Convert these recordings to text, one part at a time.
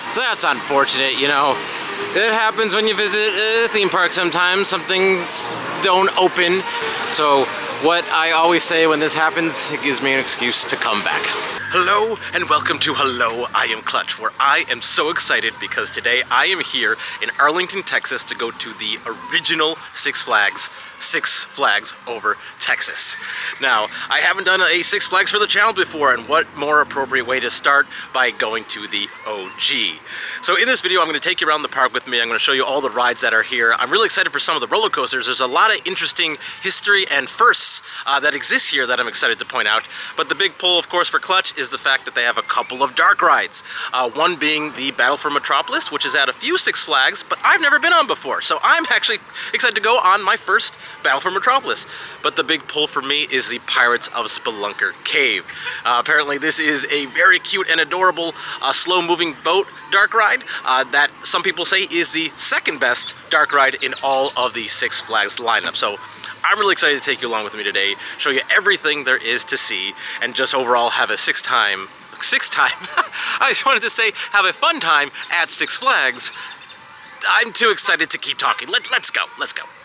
So that's unfortunate, you know. It happens when you visit a theme park sometimes. Some things don't open. So what I always say when this happens, it gives me an excuse to come back. Hello and welcome to Hello, I Am Clutch, where I am so excited because today I am here in Arlington, Texas to go to the original Six Flags over Texas. Now, I haven't done a Six Flags for the channel before, and what more appropriate way to start by going to the OG. So in this video, I'm going to take you around the park with me. I'm going to show you all the rides that are here. I'm really excited for some of the roller coasters. There's a lot of interesting history and firsts that exist here that I'm excited to point out. But the big pull, of course, for Clutch is the fact that they have a couple of dark rides. One being the Battle for Metropolis, which is at a few Six Flags, but I've never been on before. So I'm actually excited to go on my first Battle for Metropolis. But the big pull for me is the Pirates of Speelunker Cave. Apparently this is a very cute and adorable slow-moving boat dark ride that some people say is the second best dark ride in all of the Six Flags lineup. So I'm really excited to take you along with me today, show you everything there is to see, and just overall have a I just wanted to say have a fun time at Six Flags. I'm too excited to keep talking. Let's go.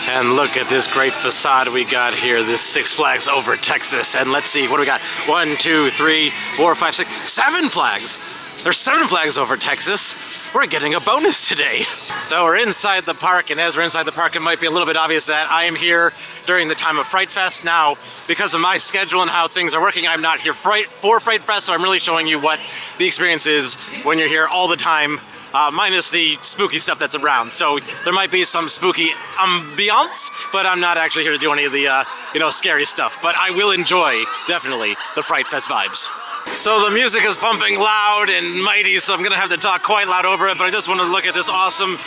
And look at this great facade we got here, this Six Flags over Texas. And let's see, what do we got? 1, 2, 3, 4, 5, 6, 7 flags. There's 7 flags over Texas. We're getting a bonus today. So we're inside the park, and as we're inside the park, it might be a little bit obvious that I am here during the time of Fright Fest. Now, because of my schedule and how things are working, I'm not here for Fright Fest, so I'm really showing you what the experience is when you're here all the time, minus the spooky stuff that's around. So there might be some spooky ambiance, but I'm not actually here to do any of the, scary stuff. But I will enjoy, definitely, the Fright Fest vibes. So the music is pumping loud and mighty, so I'm gonna have to talk quite loud over it, but I just want to look at this awesome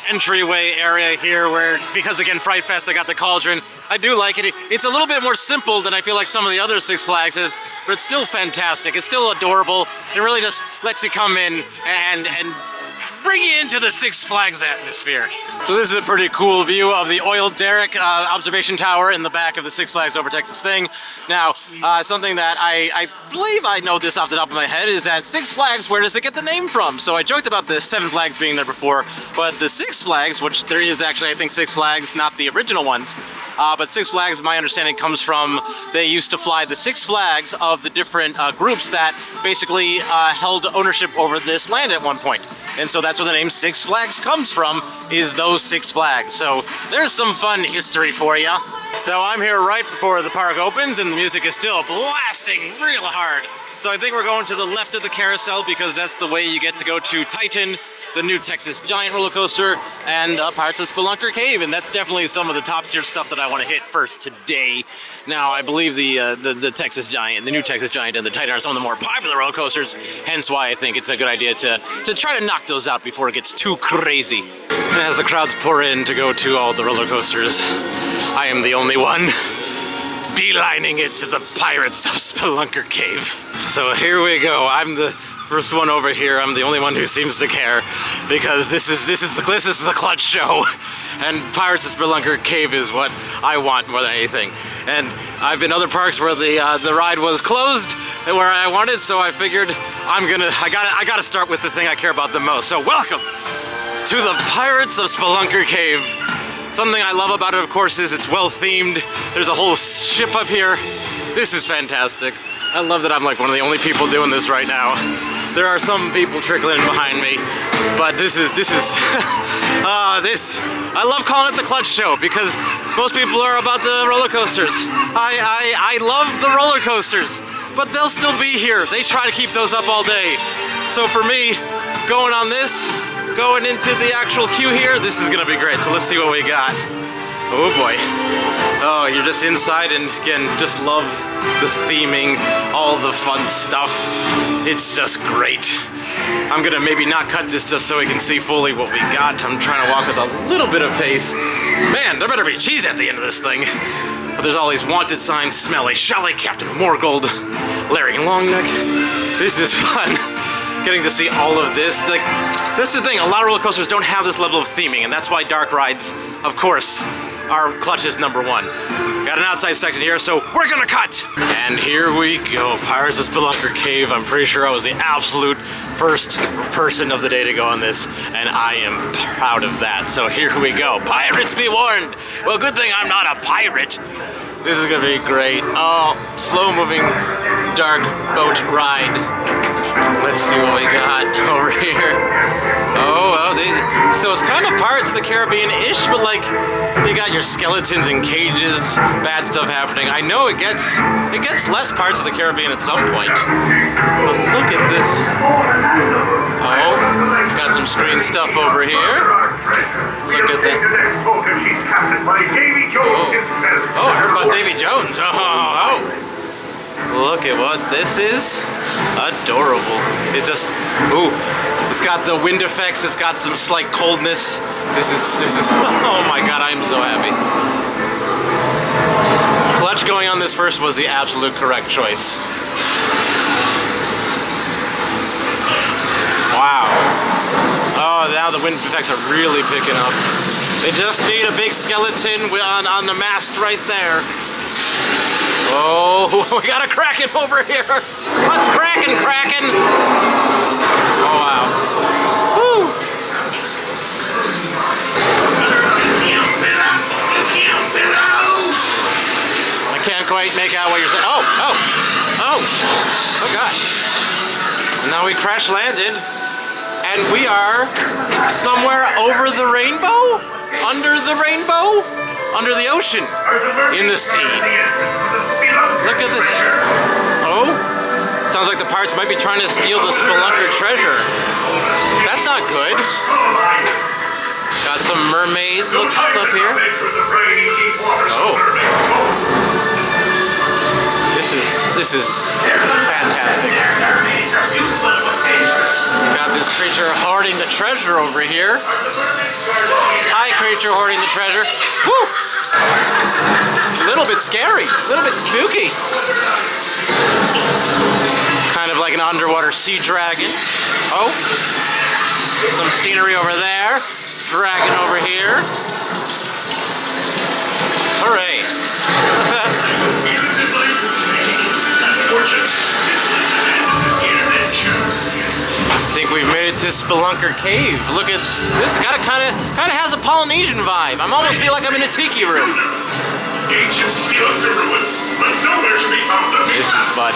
entryway area here where, because again, Fright Fest, I got the cauldron. I do like it. It's a little bit more simple than I feel like some of the other Six Flags is, but it's still fantastic. It's still adorable. It really just lets you come in and bring you into the Six Flags atmosphere. So this is a pretty cool view of the oil Derrick observation tower in the back of the Six Flags over Texas thing. Now, something that I believe I know this off the top of my head is that Six Flags, where does it get the name from? So I joked about the 7 flags being there before, but the Six Flags, which there is actually, I think, 6 flags, not the original ones, but Six Flags, my understanding, comes from they used to fly the 6 flags of the different groups that basically held ownership over this land at one point. And so that's where the name Six Flags comes from, is those 6 flags. So there's some fun history for you. So I'm here right before the park opens and the music is still blasting real hard. So I think we're going to the left of the carousel because that's the way you get to go to Titan, the new Texas Giant roller coaster, and Pirates of Speelunker Cave, and that's definitely some of the top tier stuff that I want to hit first today. Now, I believe the Texas Giant, the new Texas Giant, and the Titan are some of the more popular roller coasters, hence why I think it's a good idea to try to knock those out before it gets too crazy. And as the crowds pour in to go to all the roller coasters, I am the only one beelining it to the Pirates of Speelunker Cave. So here we go. I'm the first one over here. I'm the only one who seems to care because this is the Clutch show, and Pirates of Speelunker Cave is what I want more than anything. And I've been other parks where the ride was closed where I wanted, so I figured I gotta start with the thing I care about the most. So welcome to the Pirates of Speelunker Cave. Something I love about it, of course, is it's well themed. There's a whole ship up here. This is fantastic. I love that I'm like one of the only people doing this right now. There are some people trickling in behind me, but this is I love calling it the Clutch show because most people are about the roller coasters. I love the roller coasters, but they'll still be here. They try to keep those up all day. So for me, going into the actual queue here, this is gonna be great. So let's see what we got. Oh boy. Oh, you're just inside, and again, just love the theming, all the fun stuff. It's just great. I'm gonna maybe not cut this just so we can see fully what we got. I'm trying to walk with a little bit of pace. Man, there better be cheese at the end of this thing. But there's all these wanted signs, Smelly, Chalet, Captain Morgold, Larry Longneck. This is fun. Getting to see all of this. Like, this is the thing, a lot of roller coasters don't have this level of theming, and that's why dark rides, of course, are Clutch's #1. Got an outside section here, so we're gonna cut! And here we go, Pirates of Speelunker Cave. I'm pretty sure I was the absolute first person of the day to go on this, and I am proud of that. So here we go. Pirates be warned! Well, good thing I'm not a pirate. This is gonna be great. Oh, slow-moving dark boat ride. Let's see what we got over here. Oh, so it's kind of Pirates of the Caribbean-ish, but like, you got your skeletons in cages, bad stuff happening. I know it gets less Pirates of the Caribbean at some point. But look at this. Oh, got some screen stuff over here. Look at that. Oh, I heard about Davy Jones. Oh. Look at what this is. Adorable. It's just, ooh, it's got the wind effects, it's got some slight coldness. This is, oh my god, I'm so happy. Clutch going on this first was the absolute correct choice. Wow. Oh, now the wind effects are really picking up. They just need a big skeleton on the mast right there. Oh, we got a Kraken over here. What's Kraken? Oh, wow. Woo. I can't quite make out what you're saying. Oh gosh. Now we crash landed, and we are somewhere over the rainbow? Under the rainbow? Under the ocean, in the sea. Look at this. Oh, sounds like the pirates might be trying to steal the Speelunker treasure. That's not good. Got some mermaid looks up here. Oh. This is fantastic. Got this creature hoarding the treasure over here. Hi, creature hoarding the treasure. Woo! A little bit scary, a little bit spooky. Kind of like an underwater sea dragon. Oh, some scenery over there. Dragon over here. Hooray. I think we've made it to Speelunker Cave. Look at this. Got a kind of has a Polynesian vibe. I almost feel like I'm in a tiki room. Ancient Speelunker ruins, but nowhere to be found. This is fun.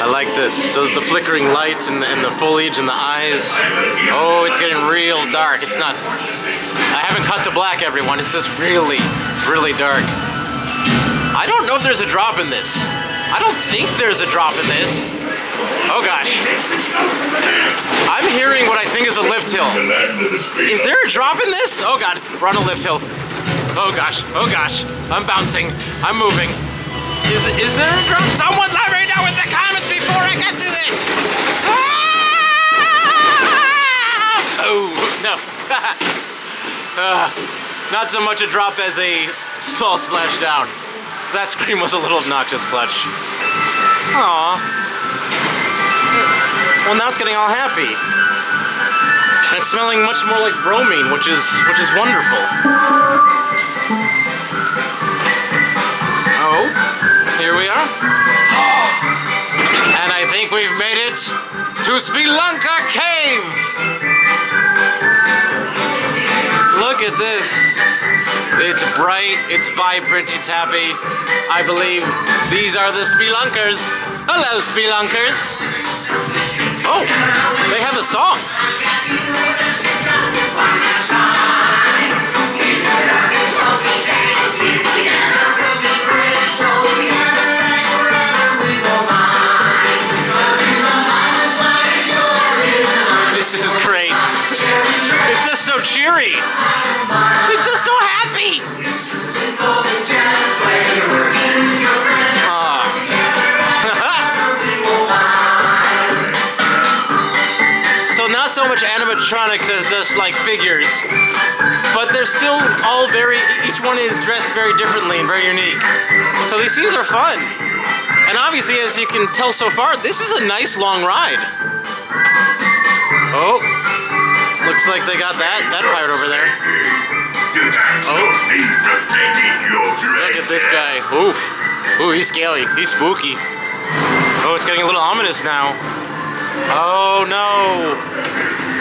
I like the flickering lights and the foliage and the eyes. Oh, it's getting real dark. It's not. I haven't cut to black, everyone. It's just really, really dark. I don't know if there's a drop in this. I don't think there's a drop in this. Oh gosh. I'm hearing what I think is a lift hill. Is there a drop in this? Oh god, we're on a lift hill. Oh gosh, I'm bouncing, I'm moving. Is there a drop? Someone let me know in the comments before I get to this. Oh, no. Not so much a drop as a small splashdown. That scream was a little obnoxious, Clutch. Aww. Well, now it's getting all happy. And it's smelling much more like bromine, which is wonderful. Oh, here we are. And I think we've made it to Speelunker Cave. Look at this. It's bright, it's vibrant, it's happy. I believe these are the Speelunkers. Hello, Speelunkers. Oh, they have a song. This is great. It's just so cheery. It's just so happy. So not so much animatronics as just like figures, but they're still all each one is dressed very differently and very unique. So these scenes are fun. And obviously, as you can tell so far, this is a nice long ride. Oh, looks like they got that pirate over there. Oh, look at this guy. Oof. Ooh, he's scary. He's spooky. Oh, it's getting a little ominous now. Oh no!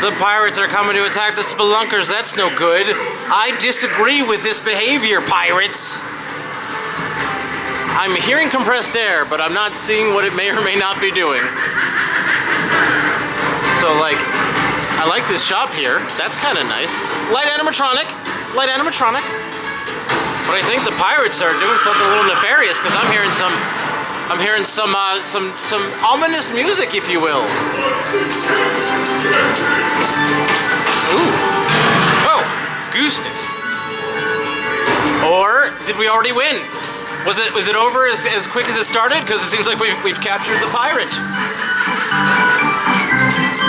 The pirates are coming to attack the spelunkers. That's no good. I disagree with this behavior, pirates. I'm hearing compressed air, but I'm not seeing what it may or may not be doing. So like, I like this shop here. That's kind of nice. Light animatronic. Light animatronic. But I think the pirates are doing something a little nefarious because I'm hearing some ominous music, if you will. Ooh. Oh, gooseness. Or did we already win? Was it over as quick as it started? Because it seems like we've captured the pirate.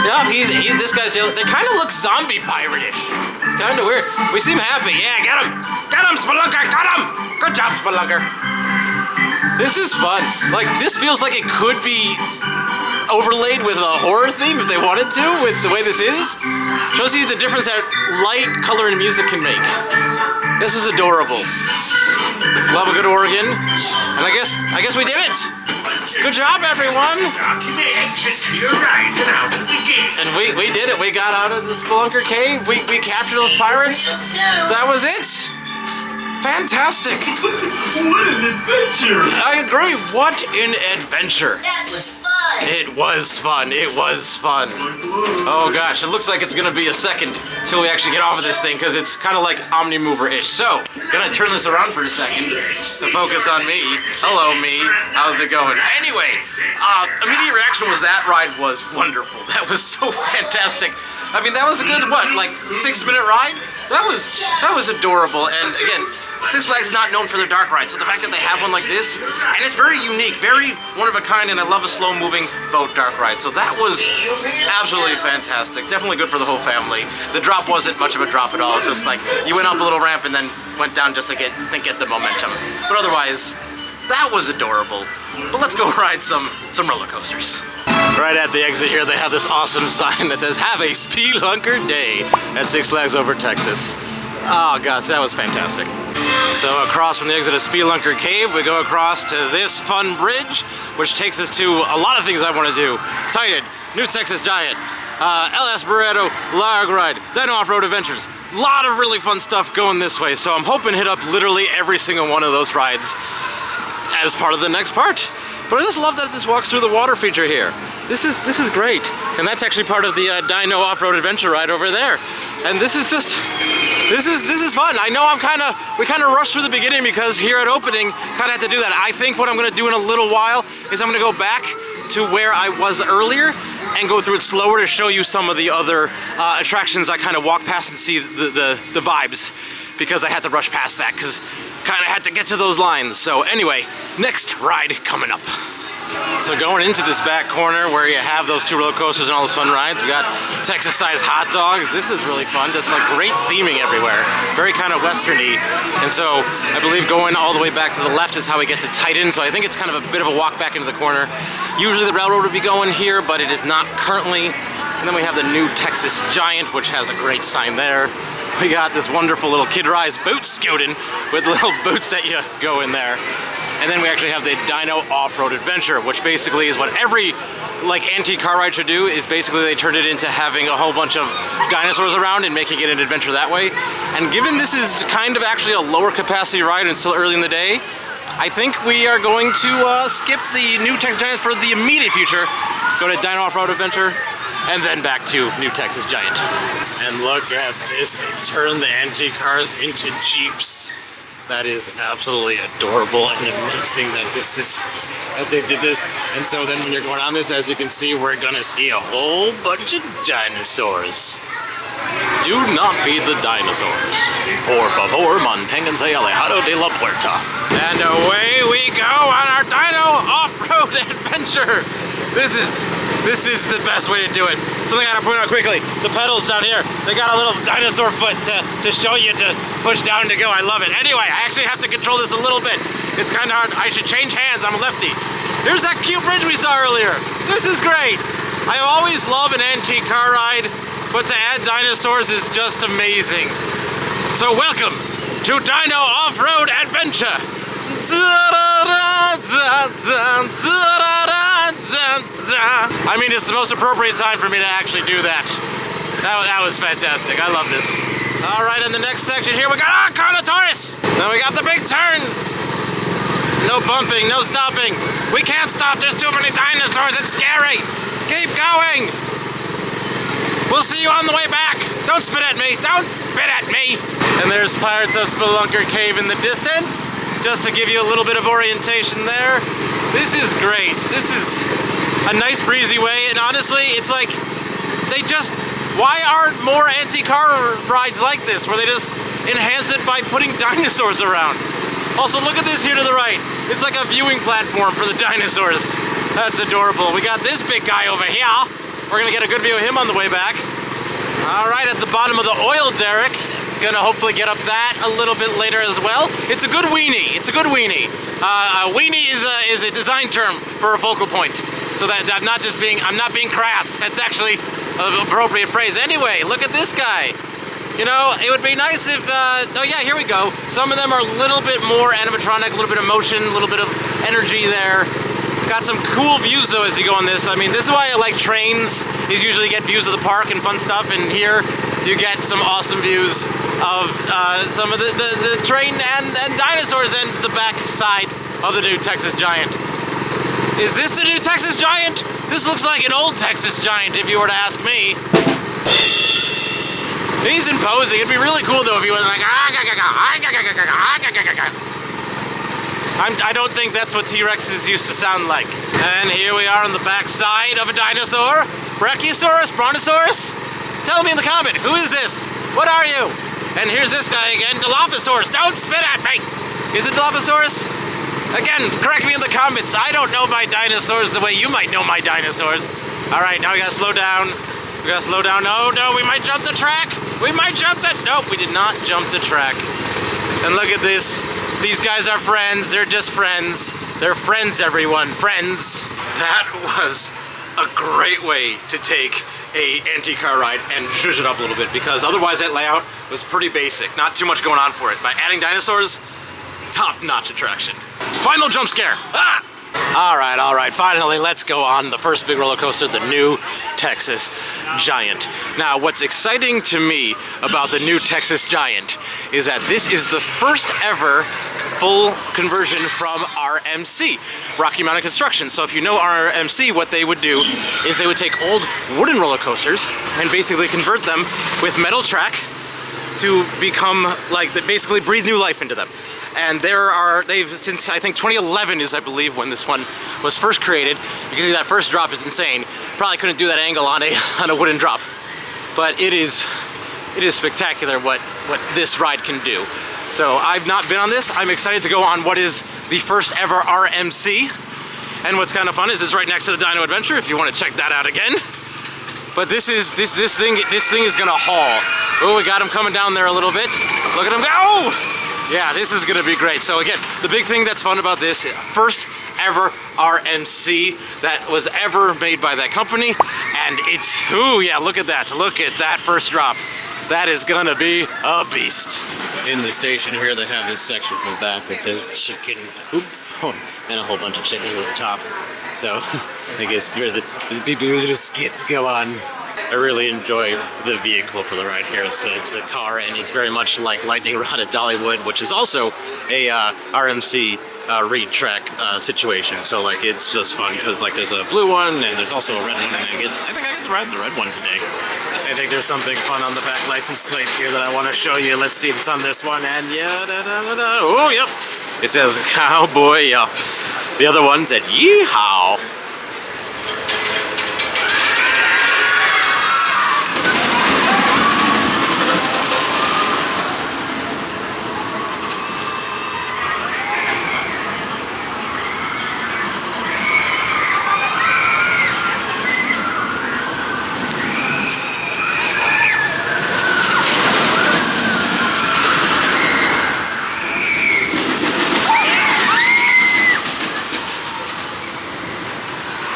Yeah, this guy's jail. They kind of look zombie pirate-ish. It's kind of weird. We seem happy. Yeah, get him! Get him, Spelunker! Got him! Good job, Spelunker. This is fun. Like, this feels like it could be overlaid with a horror theme if they wanted to, with the way this is. Shows you the difference that light, color, and music can make. This is adorable. Love a good organ. And I guess we did it! Good job, everyone! Docking the exit to your right and out of the gate. And we did it. We got out of the Speelunker Cave. We captured those pirates. That was it. Fantastic. What an adventure! I agree. What an adventure. That was fun! It was fun. It was fun. Oh gosh, it looks like it's gonna be a second till we actually get off of this thing because it's kind of like Omnimover-ish. So, gonna turn this around for a second to focus on me. Hello, me. How's it going? Anyway, immediate reaction was that ride was wonderful. That was so fantastic. I mean, that was a good, what, like 6-minute ride? That was adorable. And again, Six Flags is not known for their dark rides, so the fact that they have one like this, and it's very unique, very one of a kind, and I love a slow-moving boat dark ride. So that was absolutely fantastic. Definitely good for the whole family. The drop wasn't much of a drop at all. It's just like you went up a little ramp and then went down just to get the momentum. But otherwise, that was adorable. But let's go ride some roller coasters. Right at the exit here, they have this awesome sign that says, "Have a Speelunker Day" at Six Flags Over Texas. Oh gosh, that was fantastic. So across from the exit of Speelunker Cave, we go across to this fun bridge, which takes us to a lot of things I want to do. Titan, New Texas Giant, El Aserradero, Larg Ride, Dino Off-Road Adventures. A lot of really fun stuff going this way, so I'm hoping to hit up literally every single one of those rides as part of the next part. But I just love that this walks through the water feature here. This is great. And that's actually part of the Dino Off-Road Adventure ride over there. And this is just, this is fun. I know we kind of rushed through the beginning because here at opening, kind of had to do that. I think what I'm gonna do in a little while is I'm gonna go back to where I was earlier and go through it slower to show you some of the other attractions I kind of walk past and see the vibes, because I had to rush past that because kind of had to get to those lines. So anyway, next ride coming up. So going into this back corner where you have those two roller coasters and all those fun rides, we got Texas-sized hot dogs. This is really fun. Just like great theming everywhere. Very kind of Western-y. And so I believe going all the way back to the left is how we get to Titan. So I think it's kind of a bit of a walk back into the corner. Usually the railroad would be going here, but it is not currently. And then we have the New Texas Giant, which has a great sign there. We got this wonderful little kid-rise boot scooting with little boots that you go in there. And then we actually have the Dino Off-Road Adventure, which basically is what every antique car ride should do, is basically they turned it into having a whole bunch of dinosaurs around and making it an adventure that way. And given this is kind of actually a lower capacity ride and still early in the day, I think we are going to skip the New Texas Giants for the immediate future, go to Dino Off-Road Adventure, and then back to New Texas Giant. And look at this, they turned the antique cars into Jeeps. That is absolutely adorable and amazing that they did this. And so then when you're going on this, as you can see, we're gonna see a whole bunch of dinosaurs. Do not feed the dinosaurs. Por favor, manténganse alejado de la puerta. And away we go on our Dino Off-Road Adventure. This is the best way to do it. Something I gotta point out quickly, the pedals down here, they got a little dinosaur foot to show you to push down to go. I love it. Anyway, I actually have to control this a little bit. It's kind of hard. I should change hands, I'm a lefty. Here's that cute bridge we saw earlier. This is great. I always love an antique car ride, but to add dinosaurs is just amazing. So welcome to Dino Off-Road Adventure. Ta-da-da! I mean, it's the most appropriate time for me to actually do that. That was fantastic. I love this. All right, in the next section here, we got Carnotaurus. Then we got the big turn. No bumping, no stopping. We can't stop. There's too many dinosaurs. It's scary. Keep going. We'll see you on the way back. Don't spit at me. Don't spit at me. And there's Pirates of Speelunker Cave in the distance. Just to give you a little bit of orientation there. This is great. This is a nice breezy way. And honestly, it's like they just... Why aren't more anti-car rides like this, where they just enhance it by putting dinosaurs around? Also, look at this here to the right. It's like a viewing platform for the dinosaurs. That's adorable. We got this big guy over here. We're gonna get a good view of him on the way back. All right, at the bottom of the oil derrick. Gonna hopefully get up that a little bit later as well. It's a good weenie. It's a good weenie. A weenie is a design term for a focal point. So that I'm not being crass. That's actually an appropriate phrase. Anyway, look at this guy. You know, it would be nice if, oh yeah, here we go. Some of them are a little bit more animatronic, a little bit of motion, a little bit of energy there. Got some cool views though as you go on this. I mean, this is why I like trains, is usually you get views of the park and fun stuff, and here you get some awesome views of some of the train and dinosaurs, and it's the back side of the new Texas Giant. Is this the new Texas Giant? This looks like an old Texas Giant if you were to ask me. He's imposing. It'd be really cool though if he was like, I don't think that's what T-Rexes used to sound like. And here we are on the back side of a dinosaur. Brachiosaurus? Brontosaurus? Tell me in the comment, who is this? What are you? And here's this guy again, Dilophosaurus. Don't spit at me! Is it Dilophosaurus? Again, correct me in the comments. I don't know my dinosaurs the way you might know my dinosaurs. All right, now we gotta slow down. We gotta slow down. Oh no, we might jump the track. We might jump the... Nope, we did not jump the track. And look at this. These guys are friends. They're just friends. They're friends, everyone. Friends. That was a great way to take a anti-car ride and zhuzh it up a little bit, because otherwise that layout was pretty basic. Not too much going on for it. By adding dinosaurs, top-notch attraction. Final jump scare. Ah! All right, finally, let's go on the first big roller coaster, the new Texas Giant. Now, what's exciting to me about the new Texas Giant is that this is the first ever full conversion from RMC, Rocky Mountain Construction. So if you know RMC, what they would do is they would take old wooden roller coasters and basically convert them with metal track to become like, basically breathe new life into them. And they've, since I think 2011 is, I believe, when this one was first created. You can see that first drop is insane. Probably couldn't do that angle on a wooden drop. But it is spectacular what this ride can do. So I've not been on this. I'm excited to go on what is the first ever RMC. And what's kind of fun is it's right next to the Dino Adventure if you want to check that out again. But this thing is gonna haul. Oh, we got him coming down there a little bit. Look at him go! Oh! Yeah, this is gonna be great. So again, the big thing that's fun about this, first ever RMC that was ever made by that company. And it's, ooh yeah, look at that first drop. That is gonna be a beast. In the station here, they have this section in the back that says chicken coop and a whole bunch of chickens at the top. So I guess you're the little skit to go on. I really enjoy the vehicle for the ride here. It's a car, and it's very much like Lightning Rod at Dollywood, which is also a RMC reed track situation. So like it's just fun because like there's a blue one and there's also a red one. And I think I get to ride the red one today. I think there's something fun on the back license plate here that I want to show you. Let's see if it's on this one. And yeah, oh yep, it says cowboy up. The other one said yeehaw.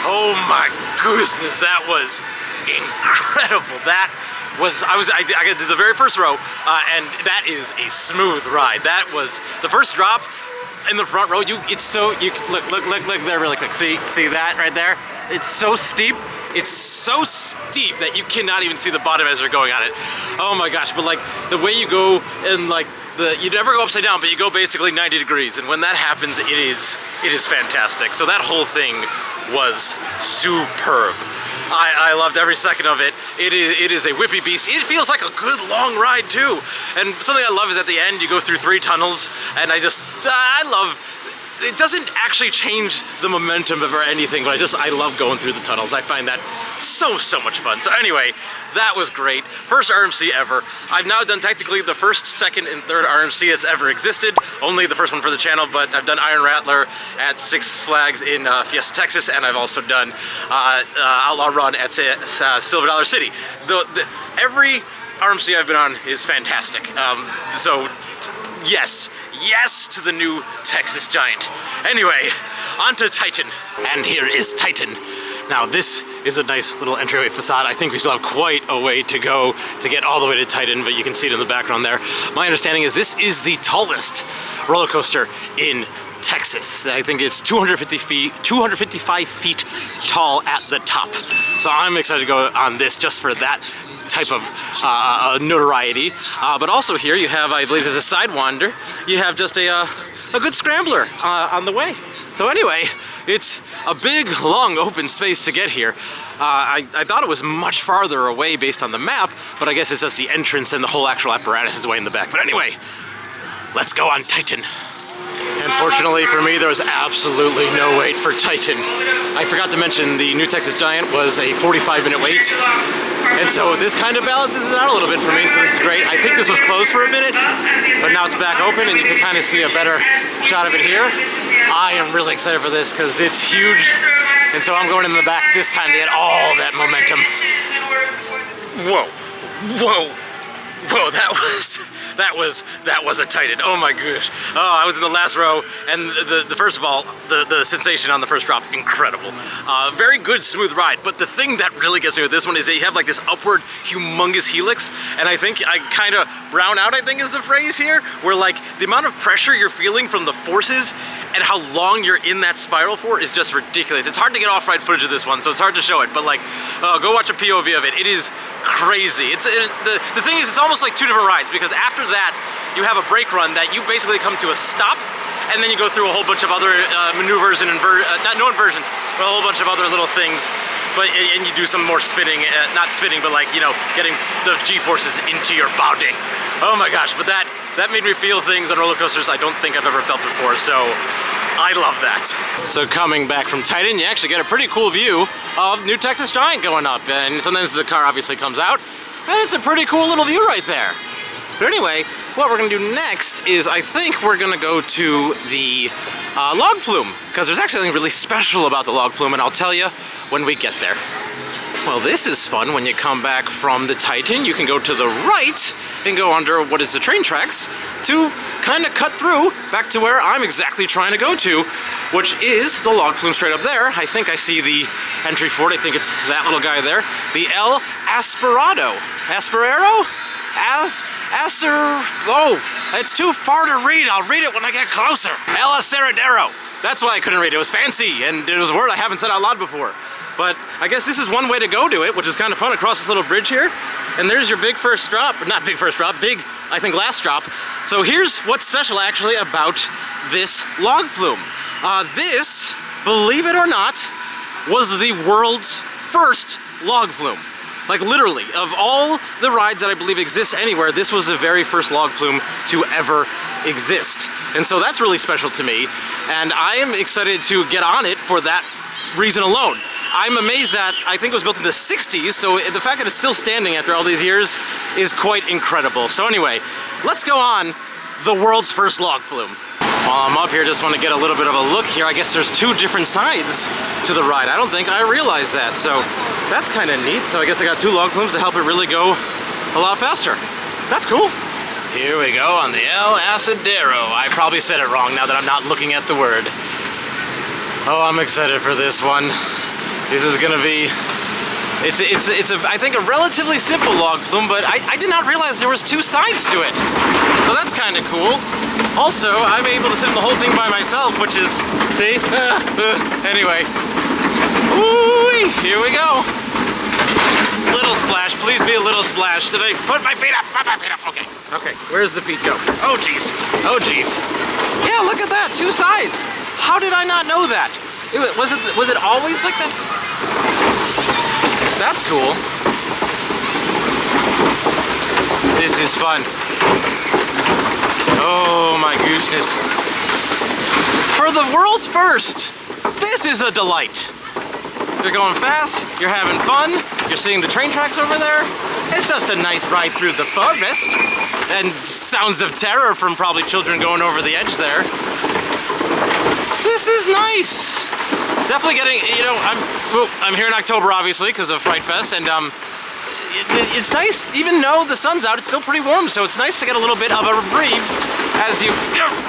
Oh my goodness, that was incredible. That was, I did the very first row, and that is a smooth ride. That was, the first drop in the front row, it's so, you look there really quick. See that right there? It's so steep. It's so steep that you cannot even see the bottom as you're going on it. Oh my gosh, but like the way you go and like you never go upside down, but you go basically 90 degrees. And when that happens, it is fantastic. So that whole thing was superb. I loved every second of it. It is a whippy beast. It feels like a good long ride too. And something I love is at the end you go through 3 tunnels, and I love. It doesn't actually change the momentum or anything, but I love going through the tunnels. I find that so much fun. So anyway, that was great. First RMC ever. I've now done technically the first, second, and third RMC that's ever existed. Only the first one for the channel, but I've done Iron Rattler at Six Flags in Fiesta, Texas, and I've also done Outlaw Run at Silver Dollar City. Every RMC I've been on is fantastic. So yes to the new Texas Giant. Anyway, on to Titan. And here is Titan. Now this is a nice little entryway facade. I think we still have quite a way to go to get all the way to Titan, but you can see it in the background there. My understanding is this is the tallest roller coaster in Texas. I think it's 255 feet tall at the top. So I'm excited to go on this just for that type of notoriety. But also here you have, I believe there's a Sidewinder. You have just a good scrambler on the way. So anyway, it's a big, long, open space to get here. I thought it was much farther away based on the map, but I guess it's just the entrance and the whole actual apparatus is way in the back. But anyway, let's go on Titan. And fortunately for me, there was absolutely no wait for Titan. I forgot to mention the new Texas Giant was a 45-minute wait. And so this kind of balances it out a little bit for me, so this is great. I think this was closed for a minute, but now it's back open and you can kind of see a better shot of it here. I am really excited for this because it's huge. And so I'm going in the back this time to get all that momentum. Whoa, that was a Titan. Oh my gosh. Oh, I was in the last row, and the first of all, the sensation on the first drop, incredible. Very good, smooth ride, but the thing that really gets me with this one is that you have like this upward, humongous helix, and I think I kind of brown out, I think is the phrase here, where like the amount of pressure you're feeling from the forces and how long you're in that spiral for is just ridiculous. It's hard to get off-ride footage of this one, so it's hard to show it, but like, go watch a POV of it. It is crazy. The thing is, it's almost like 2 different rides, because after that, you have a brake run that you basically come to a stop, and then you go through a whole bunch of other maneuvers and no inversions, but a whole bunch of other little things. And you do some more spinning, not spinning, but like, you know, getting the G-forces into your body. Oh my gosh, but that made me feel things on roller coasters I don't think I've ever felt before, so I love that. So coming back from Titan, you actually get a pretty cool view of new Texas Giant going up, and sometimes the car obviously comes out, and it's a pretty cool little view right there. But anyway, what we're gonna do next is I think we're gonna go to the log flume, because there's actually something really special about the log flume, and I'll tell you when we get there. Well, this is fun. When you come back from the Titan, you can go to the right and go under what is the train tracks to kind of cut through back to where I'm exactly trying to go to, which is the log flume straight up there. I think I see the entry for it. I think it's that little guy there. The El Aserradero. Aserradero? Oh, it's too far to read. I'll read it when I get closer. El Aserradero. That's why I couldn't read it. It was fancy, and it was a word I haven't said out loud before. But I guess this is one way to go to it, which is kind of fun, across this little bridge here. And there's your big first drop, not big first drop, big, I think, last drop. So here's what's special actually about this log flume. This, believe it or not, was the world's first log flume. Like literally, of all the rides that I believe exist anywhere, this was the very first log flume to ever exist. And so that's really special to me. And I am excited to get on it for that reason alone. I'm amazed that I think it was built in the 60s, so the fact that it's still standing after all these years is quite incredible. So anyway, let's go on the world's first log flume. While I'm up here, just want to get a little bit of a look here. I guess there's 2 different sides to the ride. I don't think I realized that, so that's kind of neat. So I guess I got 2 log flumes to help it really go a lot faster. That's cool. Here we go on the El Aserradero. I probably said it wrong now that I'm not looking at the word. Oh, I'm excited for this one. This is gonna be, I think, a relatively simple log flume, but I did not realize there was 2 sides to it. So that's kind of cool. Also, I'm able to sim the whole thing by myself, which is, see? Anyway. Woo-wee, here we go. Little splash, please be a little splash. Did I put my feet up? Put my feet up, okay. Okay, where's the feet go? Oh geez, oh geez. Yeah, look at that, 2 sides. How did I not know that? Was it always like that? That's cool. This is fun. Oh my gooshness. For the world's first, this is a delight. You're going fast, you're having fun, you're seeing the train tracks over there. It's just a nice ride through the forest. And sounds of terror from probably children going over the edge there. This is nice. Definitely getting, you know, I'm here in October obviously because of Fright Fest, and it's nice, even though the sun's out, it's still pretty warm, so it's nice to get a little bit of a reprieve as you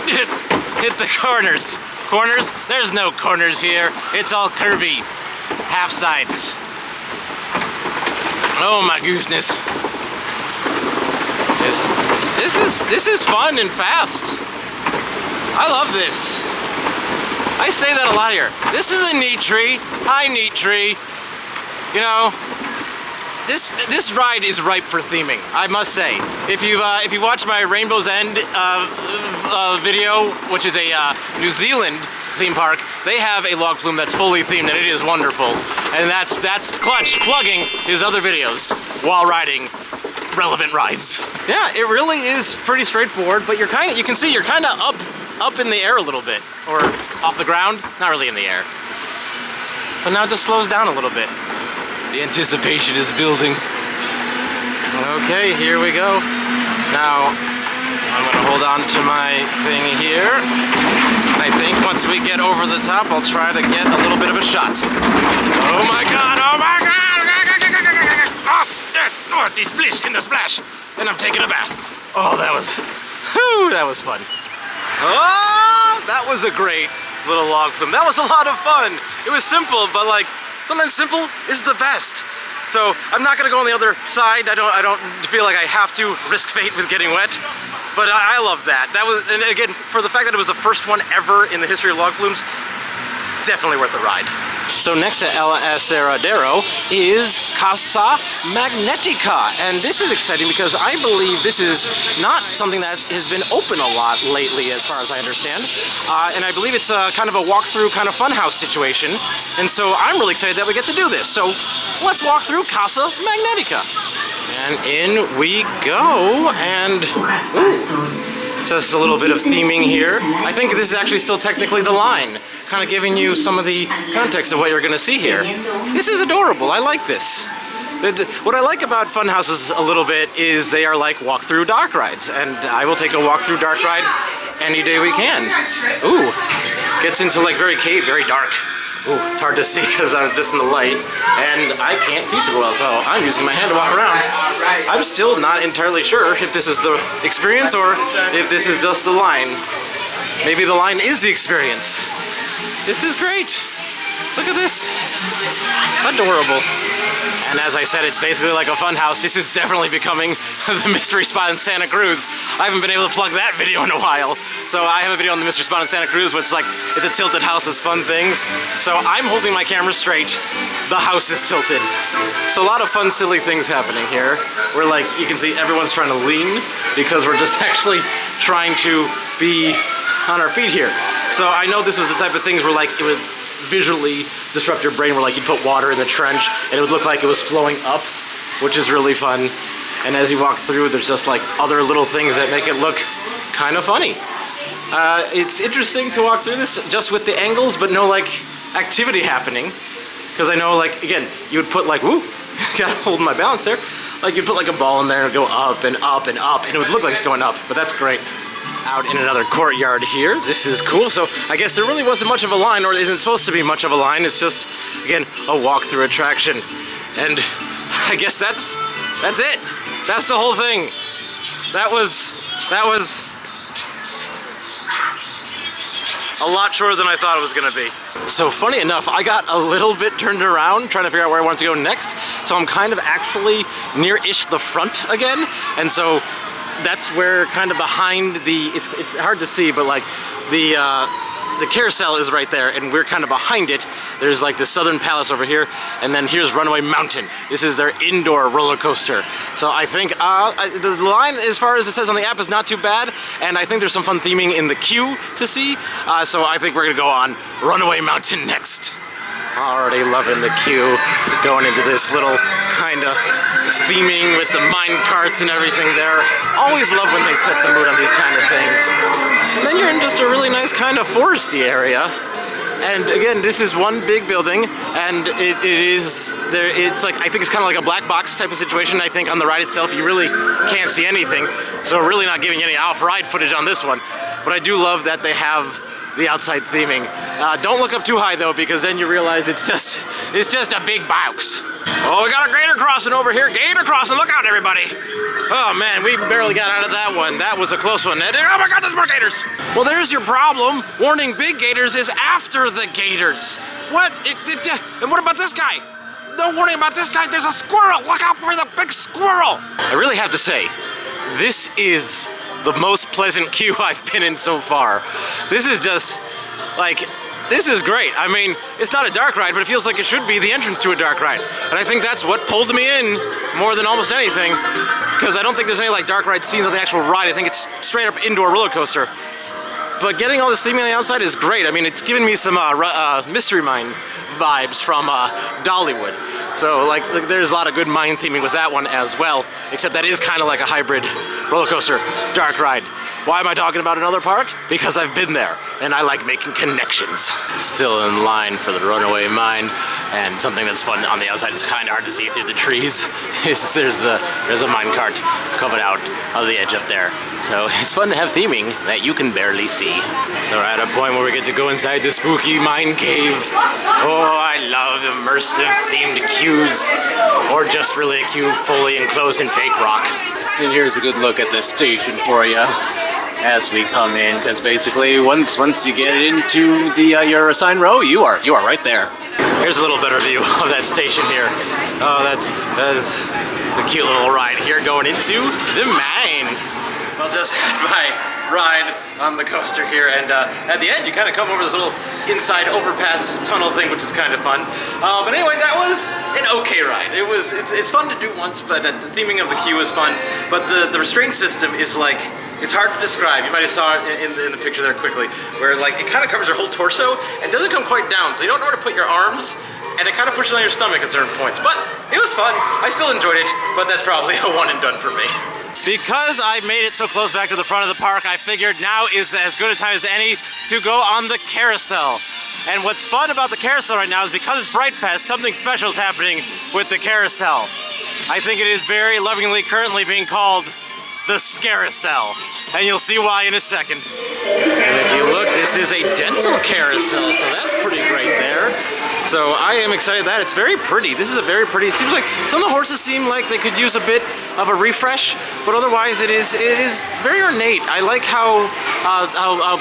hit the corners. Corners? There's no corners here. It's all curvy. Half sides. Oh my gooshness. This is fun and fast. I love this. I say that a lot here. This is a neat tree. Hi, neat tree. You know, this ride is ripe for theming, I must say. If you watch my Rainbow's End video, which is a New Zealand theme park, they have a log flume that's fully themed, and it is wonderful. And that's Clutch plugging his other videos while riding relevant rides. Yeah, it really is pretty straightforward, but you can see you're kind of up in the air a little bit, or off the ground, not really in the air. But now it just slows down a little bit. The anticipation is building. Okay, here we go. Now, I'm gonna hold on to my thing here. I think once we get over the top, I'll try to get a little bit of a shot. Oh my god, oh my god! Oh, the splish in the splash. And I'm taking a bath. Oh, that was fun. Oh, that was a great little log flume. That was a lot of fun. It was simple, but like, sometimes simple is the best. So I'm not gonna go on the other side. I don't feel like I have to risk fate with getting wet. But I love that. That was, and again, for the fact that it was the first one ever in the history of log flumes, definitely worth the ride. So next to Aserradero is Casa Magnetica, and this is exciting because I believe this is not something that has been open a lot lately, as far as I understand. And I believe it's a kind of a walkthrough kind of funhouse situation, and so I'm really excited that we get to do this. So let's walk through Casa Magnetica. And in we go, and so it's a little bit of theming here. I think this is actually still technically the line, kind of giving you some of the context of what you're going to see here. This is adorable. I like this. What I like about fun houses a little bit is they are like walk-through dark rides, and I will take a walk-through dark ride any day we can. Ooh, gets into like very cave, very dark. Ooh, it's hard to see because I was just in the light, and I can't see so well, so I'm using my hand to walk around. I'm still not entirely sure if this is the experience or if this is just the line. Maybe the line is the experience. This is great. Look at this. Adorable. And as I said, it's basically like a fun house. This is definitely becoming the mystery spot in Santa Cruz. I haven't been able to plug that video in a while. So I have a video on the mystery spot in Santa Cruz where it's like, it's a tilted house with fun things. So I'm holding my camera straight. The house is tilted. So a lot of fun, silly things happening here. Where like, you can see everyone's trying to lean because we're just actually trying to be on our feet here. So I know this was the type of things where like, it would visually disrupt your brain, where like you put water in the trench and it would look like it was flowing up, which is really fun. And as you walk through, there's just like other little things that make it look kind of funny. It's interesting to walk through this just with the angles, but no like activity happening. Because I know like, again, you would put like, woo, gotta hold my balance there. Like you'd put like a ball in there and go up and up and up, and it would look like it's going up, but that's great. Out in another courtyard here. This is cool. So I guess there really wasn't much of a line, or isn't supposed to be much of a line. It's just, again, a walk-through attraction. And I guess that's it. That's the whole thing. That was a lot shorter than I thought it was gonna be. So funny enough, I got a little bit turned around trying to figure out where I wanted to go next. So I'm kind of actually near-ish the front again. And so that's where kind of behind the, it's hard to see, but like the carousel is right there, and we're kind of behind it. There's like the Southern Palace over here, and then here's Runaway Mountain. This is their indoor roller coaster. So I think the line, as far as it says on the app, is not too bad, and I think there's some fun theming in the queue to see. So I think we're gonna go on Runaway Mountain next. Already loving the queue, going into this little kind of theming with the mine carts and everything there. Always love when they set the mood on these kind of things. And then you're in just a really nice kind of foresty area. And again, this is one big building, and it is there. It's like, I think it's kind of like a black box type of situation. I think on the ride itself, you really can't see anything. So really not giving any off-ride footage on this one. But I do love that they have the outside theming. Don't look up too high though, because then you realize it's just a big box. Oh, we got a gator crossing over here. Gator crossing, look out everybody. Oh man, we barely got out of that one. That was a close one. Oh my God, there's more gators. Well, there's your problem. Warning big gators is after the gators. What? And what about this guy? No warning about this guy. There's a squirrel. Look out for the big squirrel. I really have to say, this is the most pleasant queue I've been in so far. This is just, like, this is great. I mean, it's not a dark ride, but it feels like it should be the entrance to a dark ride. And I think that's what pulled me in more than almost anything, because I don't think there's any like dark ride scenes on the actual ride. I think it's straight up indoor roller coaster. But getting all this theming on the outside is great. I mean, it's given me some Mystery Mine vibes from Dollywood. So like there's a lot of good mine theming with that one as well, except that is kind of like a hybrid roller coaster dark ride. Why am I talking about another park? Because I've been there, and I like making connections. Still in line for the Runaway Mine, and something that's fun on the outside, it's kind of hard to see through the trees, is there's a mine cart coming out of the edge up there. So it's fun to have theming that you can barely see. So we're at a point where we get to go inside the spooky mine cave. Oh, I love immersive themed queues, or just really a queue fully enclosed in fake rock. And here's a good look at the station for you as we come in, because basically once you get into the your assigned row, you are right there. Here's a little better view of that station here. Oh, that's a cute little ride here going into the mine. I'll just have my ride on the coaster here, and at the end you kind of come over this little inside overpass tunnel thing, which is kind of fun. But anyway, that was an okay ride. It's fun to do once, but the theming of the queue is fun. But the restraint system is like, it's hard to describe. You might have saw it in the picture there quickly, where like it kind of covers your whole torso and doesn't come quite down, so you don't know where to put your arms, and it kind of pushes on your stomach at certain points. But it was fun. I still enjoyed it, but that's probably a one and done for me. Because I made it so close back to the front of the park, I figured now is as good a time as any to go on the carousel. And what's fun about the carousel right now is because it's Fright Fest, something special is happening with the carousel. I think it is very lovingly currently being called the Scareousel, and you'll see why in a second. And if you look, this is a dental carousel, so that's pretty great there. So I am excited that it's very pretty. This is a very pretty, it seems like some of the horses seem like they could use a bit of a refresh, but otherwise it is very ornate. I like how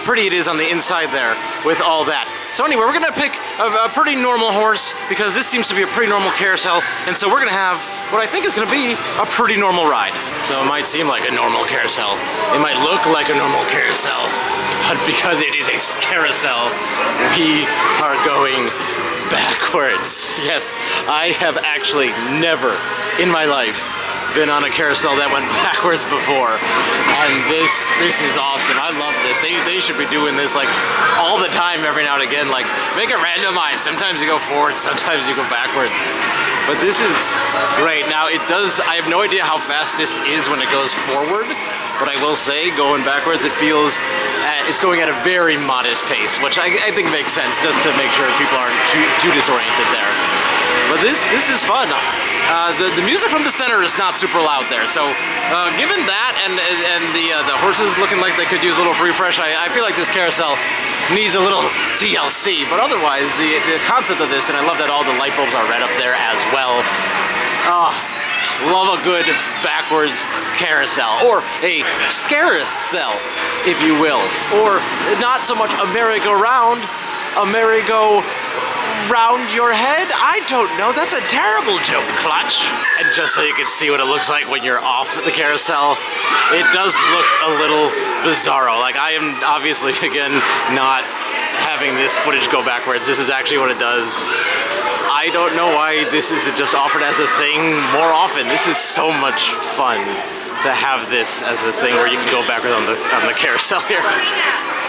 pretty it is on the inside there with all that. So anyway, we're gonna pick a pretty normal horse, because this seems to be a pretty normal carousel, and so we're gonna have what I think is gonna be a pretty normal ride. So it might seem like a normal carousel. It might look like a normal carousel, but because it is a Scareousel, we are going backwards. Yes, I have actually never in my life been on a carousel that went backwards before, and this is awesome. I love this. They should be doing this like all the time, every now and again. Like, make it randomized. Sometimes you go forward, sometimes you go backwards. But this is great. Now it does, I have no idea how fast this is when it goes forward, but I will say going backwards, it feels it's going at a very modest pace, which I think makes sense, just to make sure people aren't too disoriented there. But this is fun. The music from the center is not super loud there, so given that and the horses looking like they could use a little refresh, I feel like this carousel needs a little TLC. But otherwise, the concept of this, and I love that all the light bulbs are red up there as well. Love a good backwards carousel, or a Scareousel, if you will, or not so much a merry-go-round, a merry-go around your head? I don't know. That's a terrible joke, Clutch. And just so you can see what it looks like when you're off the carousel, it does look a little bizarro. Like, I am obviously, again, not having this footage go backwards. This is actually what it does. I don't know why this isn't just offered as a thing more often. This is so much fun to have this as a thing where you can go backwards on the carousel here.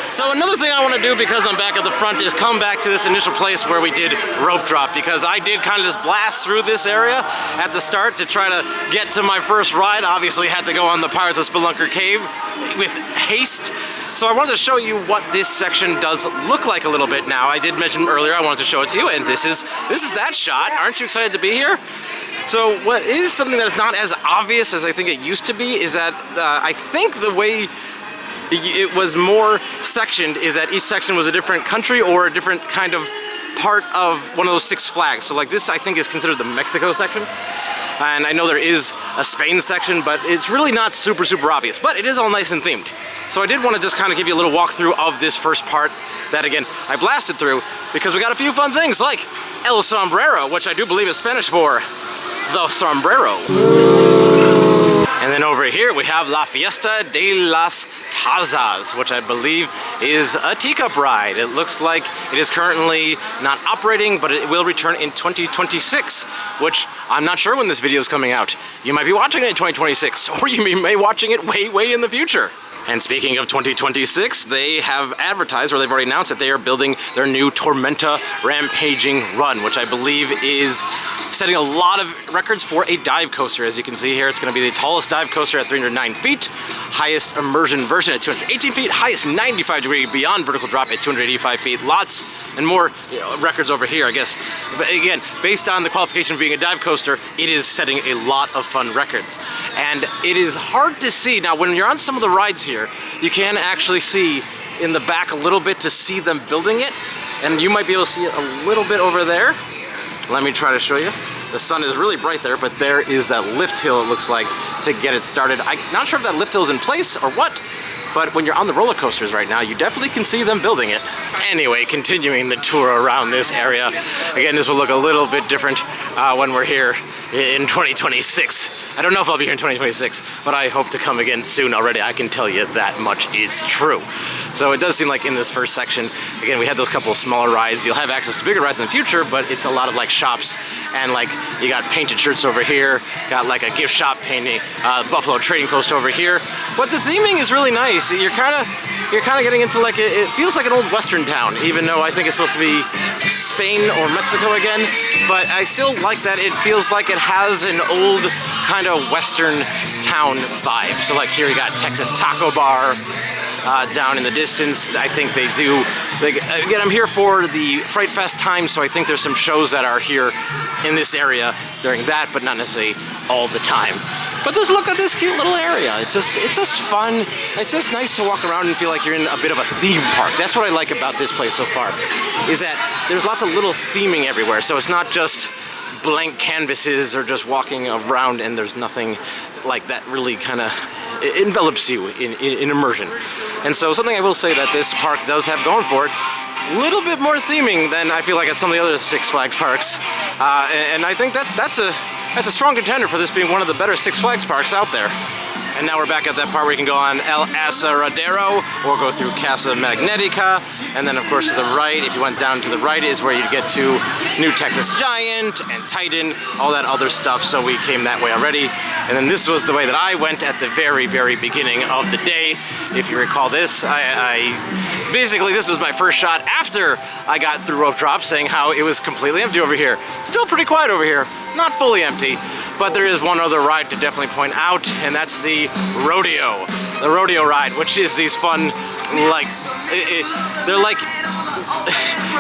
So another thing I want to do, because I'm back at the front, is come back to this initial place where we did rope drop, because I did kind of just blast through this area at the start to try to get to my first ride. Obviously had to go on the Pirates of Speelunker Cave with haste. So I wanted to show you what this section does look like a little bit now. I did mention earlier I wanted to show it to you, and this is that shot. Aren't you excited to be here? So what is something that is not as obvious as I think it used to be is that I think the way it was more sectioned is that each section was a different country or a different kind of part of one of those Six Flags. So like this, I think, is considered the Mexico section. And I know there is a Spain section, but it's really not super obvious. But it is all nice and themed. So I did want to just kind of give you a little walkthrough of this first part that, again, I blasted through because we got a few fun things like El Sombrero, which I do believe is Spanish for the sombrero. And then over here we have La Fiesta de las Tazas, which I believe is a teacup ride. It looks like it is currently not operating, but it will return in 2026, which I'm not sure when this video is coming out. You might be watching it in 2026, or you may be watching it way in the future. And speaking of 2026, they have advertised, or they've already announced that they are building their new Tormenta Rampaging Run, which I believe is setting a lot of records for a dive coaster. As you can see here, it's going to be the tallest dive coaster at 309 feet, highest immersion version at 218 feet, highest 95-degree beyond vertical drop at 285 feet. Lots and more records over here, I guess. But again, based on the qualification of being a dive coaster, it is setting a lot of fun records. And it is hard to see. Now, when you're on some of the rides here, you can actually see in the back a little bit to see them building it. And you might be able to see it a little bit over there. Let me try to show you. The sun is really bright there, but there is that lift hill, it looks like, to get it started. I'm not sure if that lift hill is in place or what, but when you're on the roller coasters right now, you definitely can see them building it. Anyway, continuing the tour around this area. Again, this will look a little bit different when we're here in 2026. I don't know if I'll be here in 2026, but I hope to come again soon already. I can tell you that much is true. So it does seem like in this first section, again, we had those couple of smaller rides. You'll have access to bigger rides in the future, but it's a lot of like shops and like you got painted shirts over here, got like a gift shop painting, Buffalo Trading Post over here. But the theming is really nice. You're kind of getting into like it feels like an old Western town, even though I think it's supposed to be Spain or Mexico again. But I still like that it feels like it has an old kind of Western town vibe. So like here you got Texas Taco Bar down in the distance. I think they do. Again, I'm here for the Fright Fest time, so I think there's some shows that are here in this area during that, but not necessarily all the time. But just look at this cute little area. It's just fun. It's just nice to walk around and feel like you're in a bit of a theme park. That's what I like about this place so far, is that there's lots of little theming everywhere. So it's not just blank canvases or just walking around and there's nothing like that really kind of envelops you in immersion. And so something I will say that this park does have going for it, a little bit more theming than I feel like at some of the other Six Flags parks. And I think that's a strong contender for this being one of the better Six Flags parks out there. And now we're back at that part where you can go on El Aserradero or go through Casa Magnetica. And then of course to the right, if you went down to the right, is where you get to New Texas Giant and Titan, all that other stuff. So we came that way already. And then this was the way that I went at the very beginning of the day. If you recall this, basically this was my first shot after I got through rope drop, saying how it was completely empty over here. Still pretty quiet over here, not fully empty. But there is one other ride to definitely point out, and that's the Rodeo. The Rodeo ride, which is these fun, like, they're like,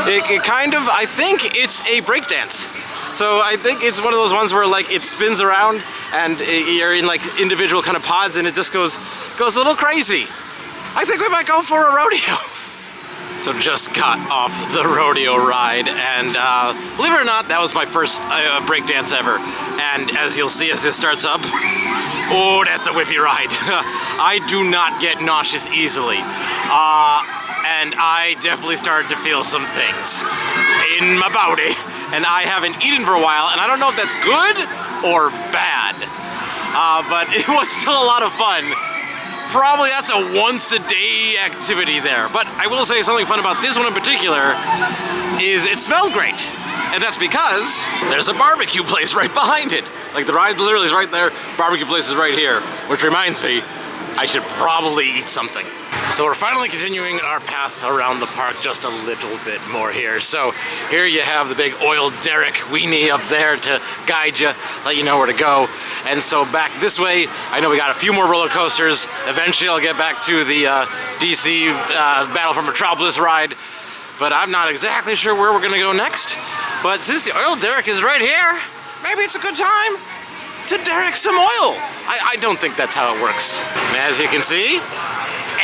I think it's a breakdance. So I think it's one of those ones where like it spins around and you're in like individual kind of pods and it just goes a little crazy. I think we might go for a rodeo. So just got off the rodeo ride, and believe it or not, that was my first breakdance ever. And as you'll see as this starts up, oh, that's a whippy ride. I do not get nauseous easily. And I definitely started to feel some things. in my body, and I haven't eaten for a while, and I don't know if that's good or bad, but it was still a lot of fun. Probably that's a once-a-day activity there, but I will say something fun about this one in particular is it smelled great, and that's because there's a barbecue place right behind it. Like the ride literally is right there, barbecue place is right here, which reminds me, I should probably eat something. So we're finally continuing our path around the park just a little bit more here. So here you have the big oil Derrick weenie up there to guide you, let you know where to go. And so back this way, I know we got a few more roller coasters. Eventually I'll get back to the DC Battle for Metropolis ride, but I'm not exactly sure where we're gonna go next. But since the oil Derrick is right here, maybe it's a good time to Derrick some oil. I don't think that's how it works. And as you can see,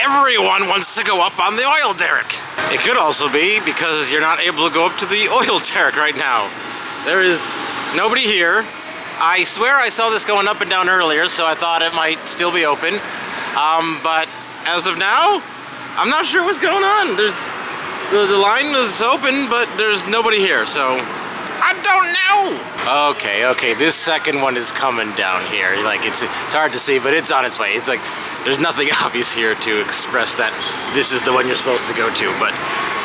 everyone wants to go up on the oil Derrick. It could also be because you're not able to go up to the oil Derrick right now. There is nobody here. I swear I saw this going up and down earlier, so I thought it might still be open. But as of now, I'm not sure what's going on. The line is open, but there's nobody here, so I don't know. Okay, this second one is coming down here. Like it's hard to see, but it's on its way. It's like there's nothing obvious here to express that this is the one you're supposed to go to, but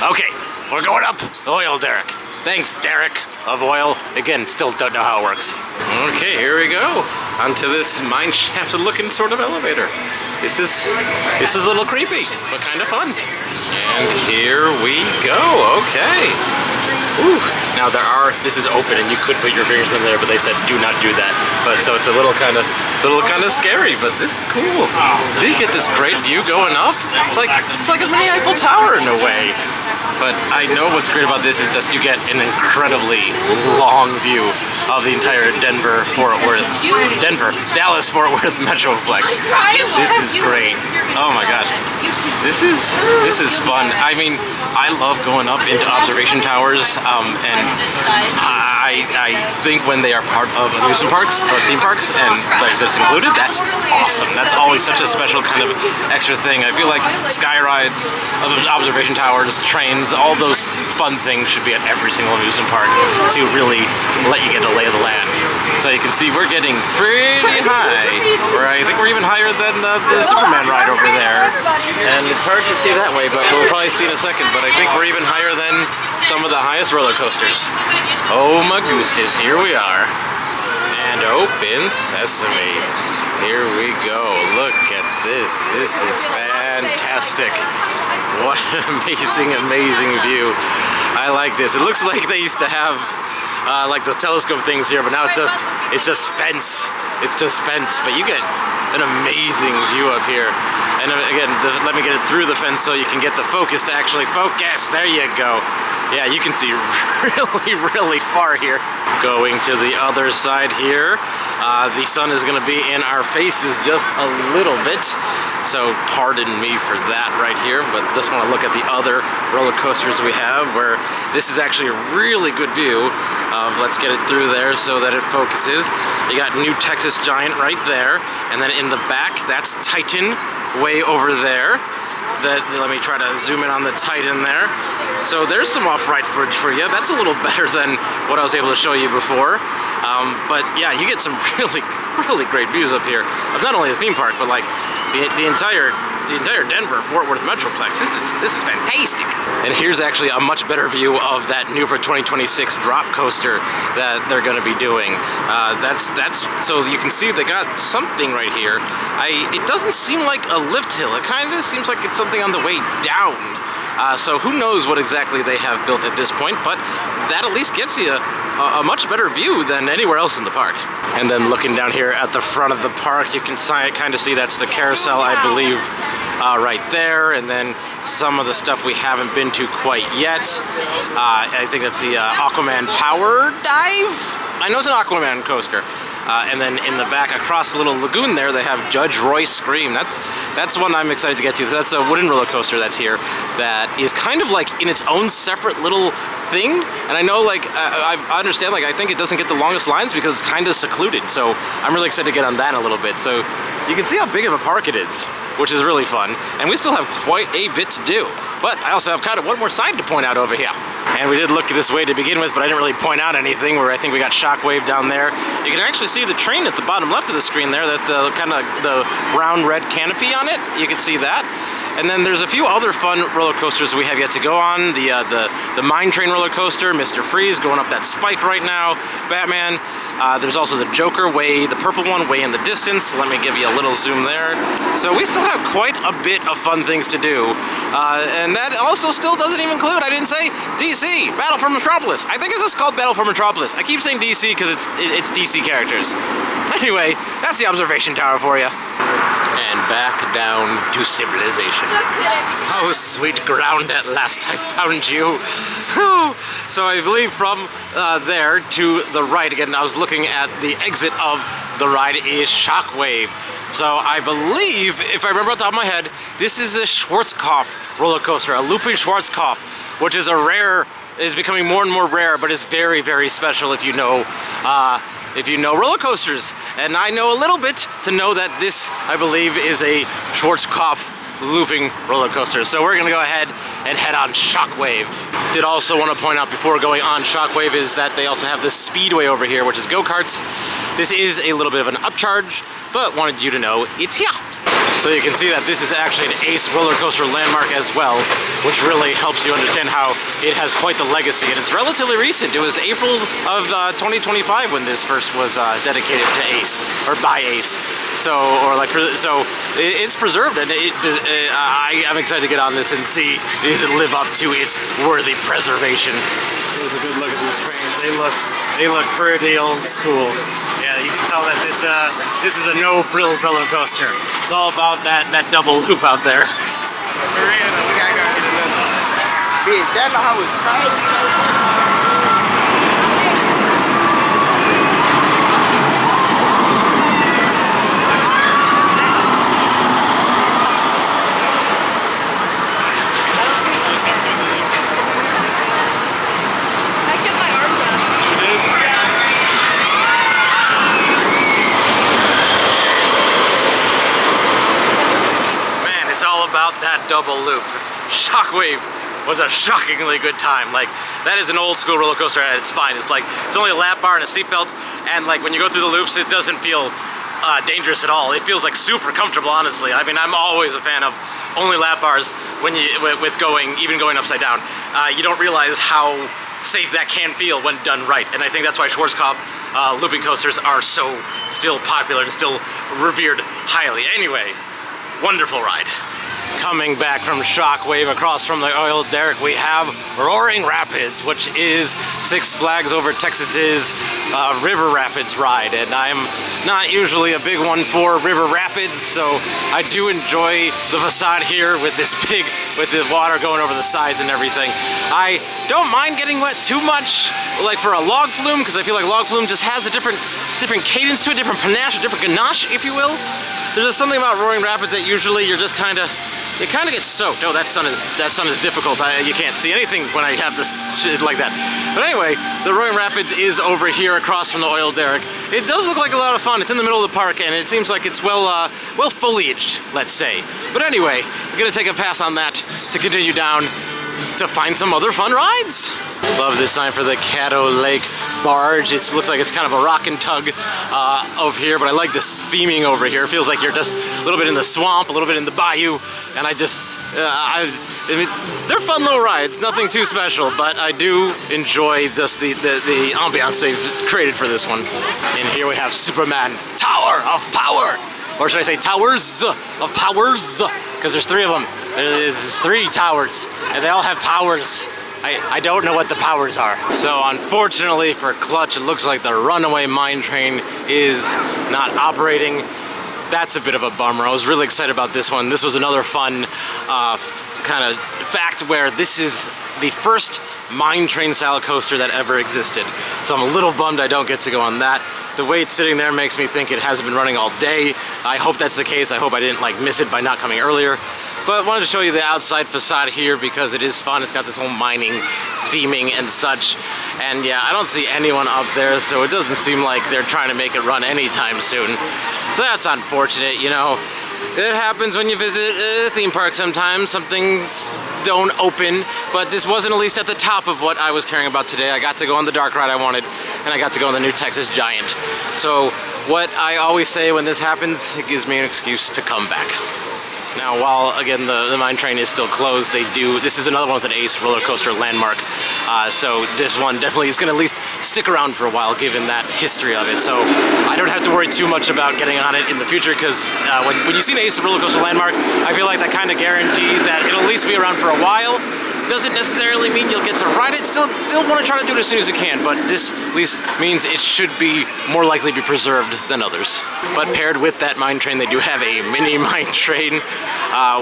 okay, we're going up the oil Derrick. Thanks, Derrick of oil. Again, still don't know how it works. Okay, here we go. Onto this mine shaft looking sort of elevator. This is a little creepy, but kind of fun. And here we go, okay. Ooh. Now this is open and you could put your fingers in there, but they said do not do that. But so it's a little kind of scary, but this is cool. You get this great view going up. It's like a mini Eiffel Tower in a way. But I know what's great about this is just you get an incredibly long view of the entire Dallas Fort Worth Metroplex. This is great. Oh my gosh. This is fun. I mean, I love going up into observation towers, and I think when they are part of amusement parks or theme parks and like this included, that's awesome. That's always such a special kind of extra thing. I feel like sky rides, observation towers, trains, all those fun things should be at every single amusement park to really let you get a lay of the land. So you can see we're getting pretty high, or I think we're even higher than the Superman ride over there. And it's hard to see that way, but we'll probably see in a second. But I think we're even higher than some of the highest roller coasters. Oh my goodness, here we are. And open sesame. Here we go. Look at this. This is fantastic. What an amazing view. I like this. It looks like they used to have like the telescope things here, but now it's just fence. It's just fence, but you get an amazing view up here. And again, let me get it through the fence so you can get the focus to actually focus. There you go. Yeah, you can see really far here. Going to the other side here, the sun is going to be in our faces just a little bit, so pardon me for that right here, but just want to look at the other roller coasters we have, where this is actually a really good view of, let's get it through there so that it focuses. You got New Texas Giant right there, and then in the back, that's Titan way over there. Let me try to zoom in on the Titan there. So there's some off-ride footage for you. That's a little better than what I was able to show you before. But yeah, you get some really great views up here of not only the theme park, but like the entire Denver Fort Worth Metroplex. This is fantastic. And here's actually a much better view of that new for 2026 drop coaster that they're going to be doing. That's so you can see they got something right here. It doesn't seem like a lift hill. It kind of seems like it's something on the way down. So who knows what exactly they have built at this point, but that at least gets you a much better view than anywhere else in the park. And then looking down here at the front of the park, you can kind of see that's the Carousel, I believe, right there. And then some of the stuff we haven't been to quite yet. I think that's the Aquaman Power Dive? I know it's an Aquaman coaster. And then in the back, across the little lagoon there, they have Judge Roy Scream. That's one I'm excited to get to. So that's a wooden roller coaster that's here that is kind of like in its own separate little thing. And I know, like, I understand, like, I think it doesn't get the longest lines because it's kind of secluded. So I'm really excited to get on that in a little bit. So you can see how big of a park it is, which is really fun. And we still have quite a bit to do. But I also have kind of one more side to point out over here. And we did look this way to begin with, but I didn't really point out anything, where I think we got Shockwave down there. You can actually see the train at the bottom left of the screen there, that the kind of the brown-red canopy on it. You can see that. And then there's a few other fun roller coasters we have yet to go on. The Mine Train roller coaster, Mr. Freeze going up that spike right now, Batman. There's also the Joker the purple one way in the distance. Let me give you a little zoom there. So we still have quite a bit of fun things to do. And that also still doesn't even include, I didn't say, DC, Battle for Metropolis. I think it's just called Battle for Metropolis. I keep saying DC because it's DC characters. Anyway, that's the observation tower for you. And back down to civilization. Oh, sweet ground, at last I found you. So I believe from there to the right, again, I was looking at the exit of the ride is Shockwave. So I believe, if I remember off the top of my head, this is a Schwarzkopf roller coaster, a looping Schwarzkopf, which is is becoming more and more rare, but is very, very special if you know roller coasters. And I know a little bit to know that this, I believe, is a Schwarzkopf looping roller coaster. So we're gonna go ahead and head on Shockwave. Did also want to point out before going on Shockwave is that they also have this Speedway over here, which is go-karts. This is a little bit of an upcharge, but wanted you to know it's here. So you can see that this is actually an Ace roller coaster landmark as well, which really helps you understand how it has quite the legacy. And it's relatively recent. It was April of 2025 when this first was dedicated to Ace, or by Ace. So it's preserved, and I'm excited to get on this and see, does it live up to its worthy preservation. Here's a good look at these trains. They look pretty old school. Yeah, you can tell that this is a no-frills roller coaster. It's all about that double loop out there. About that double loop. Shockwave was a shockingly good time. Like, that is an old school roller coaster at its finest. Like, it's only a lap bar and a seatbelt, and like when you go through the loops, it doesn't feel dangerous at all. It feels like super comfortable, honestly. I mean, I'm always a fan of only lap bars when even going upside down. You don't realize how safe that can feel when done right, and I think that's why Schwarzkopf looping coasters are so still popular and still revered highly. Anyway, wonderful ride. Coming back from Shockwave across from the oil derrick, we have Roaring Rapids, which is Six Flags Over Texas's River Rapids ride. And I'm not usually a big one for River Rapids, so I do enjoy the facade here with the water going over the sides and everything. I don't mind getting wet too much, like for a log flume, because I feel like log flume just has a different cadence to it, different panache, a different ganache, if you will. There's just something about Roaring Rapids that usually you kind of get soaked. Oh, that sun is difficult. You can't see anything when I have this shit like that. But anyway, the Roaring Rapids is over here across from the oil derrick. It does look like a lot of fun. It's in the middle of the park, and it seems like it's well foliaged, let's say. But anyway, I'm gonna take a pass on that to continue down to find some other fun rides. Love this sign for the Caddo Lake Barge. It looks like it's kind of a rock and tug over here, but I like this theming over here. It feels like you're just a little bit in the swamp, a little bit in the bayou, and I mean, they're fun little rides, nothing too special, but I do enjoy this, the ambiance they've created for this one. And here we have Superman Tower of Power, or should I say Towers of Powers, because there's three of them. There's three towers, and they all have powers. I don't know what the powers are. So unfortunately for Clutch, it looks like the Runaway Mine Train is not operating. That's a bit of a bummer. I was really excited about this one. This was another fun kind of fact where this is the first mine train style coaster that ever existed. So I'm a little bummed I don't get to go on that. The way it's sitting there makes me think it hasn't been running all day. I hope that's the case. I hope I didn't miss it by not coming earlier. But I wanted to show you the outside facade here because it is fun. It's got this whole mining theming and such. And yeah, I don't see anyone up there, so it doesn't seem like they're trying to make it run anytime soon. So that's unfortunate, you know. It happens when you visit a theme park sometimes. Some things don't open, but this wasn't at least at the top of what I was caring about today. I got to go on the dark ride I wanted, and I got to go on the new Texas Giant. So what I always say when this happens, it gives me an excuse to come back. Now, while, again, the mine train is still closed, this is another one with an Ace roller coaster landmark. So this one definitely is going to at least stick around for a while, given that history of it. So I don't have to worry too much about getting on it in the future, because when you see an Ace roller coaster landmark, I feel like that kind of guarantees that it'll at least be around for a while. Doesn't necessarily mean you'll get to ride it. Still want to try to do it as soon as you can, but this at least means it should be more likely to be preserved than others. But paired with that mine train, they do have a mini mine train,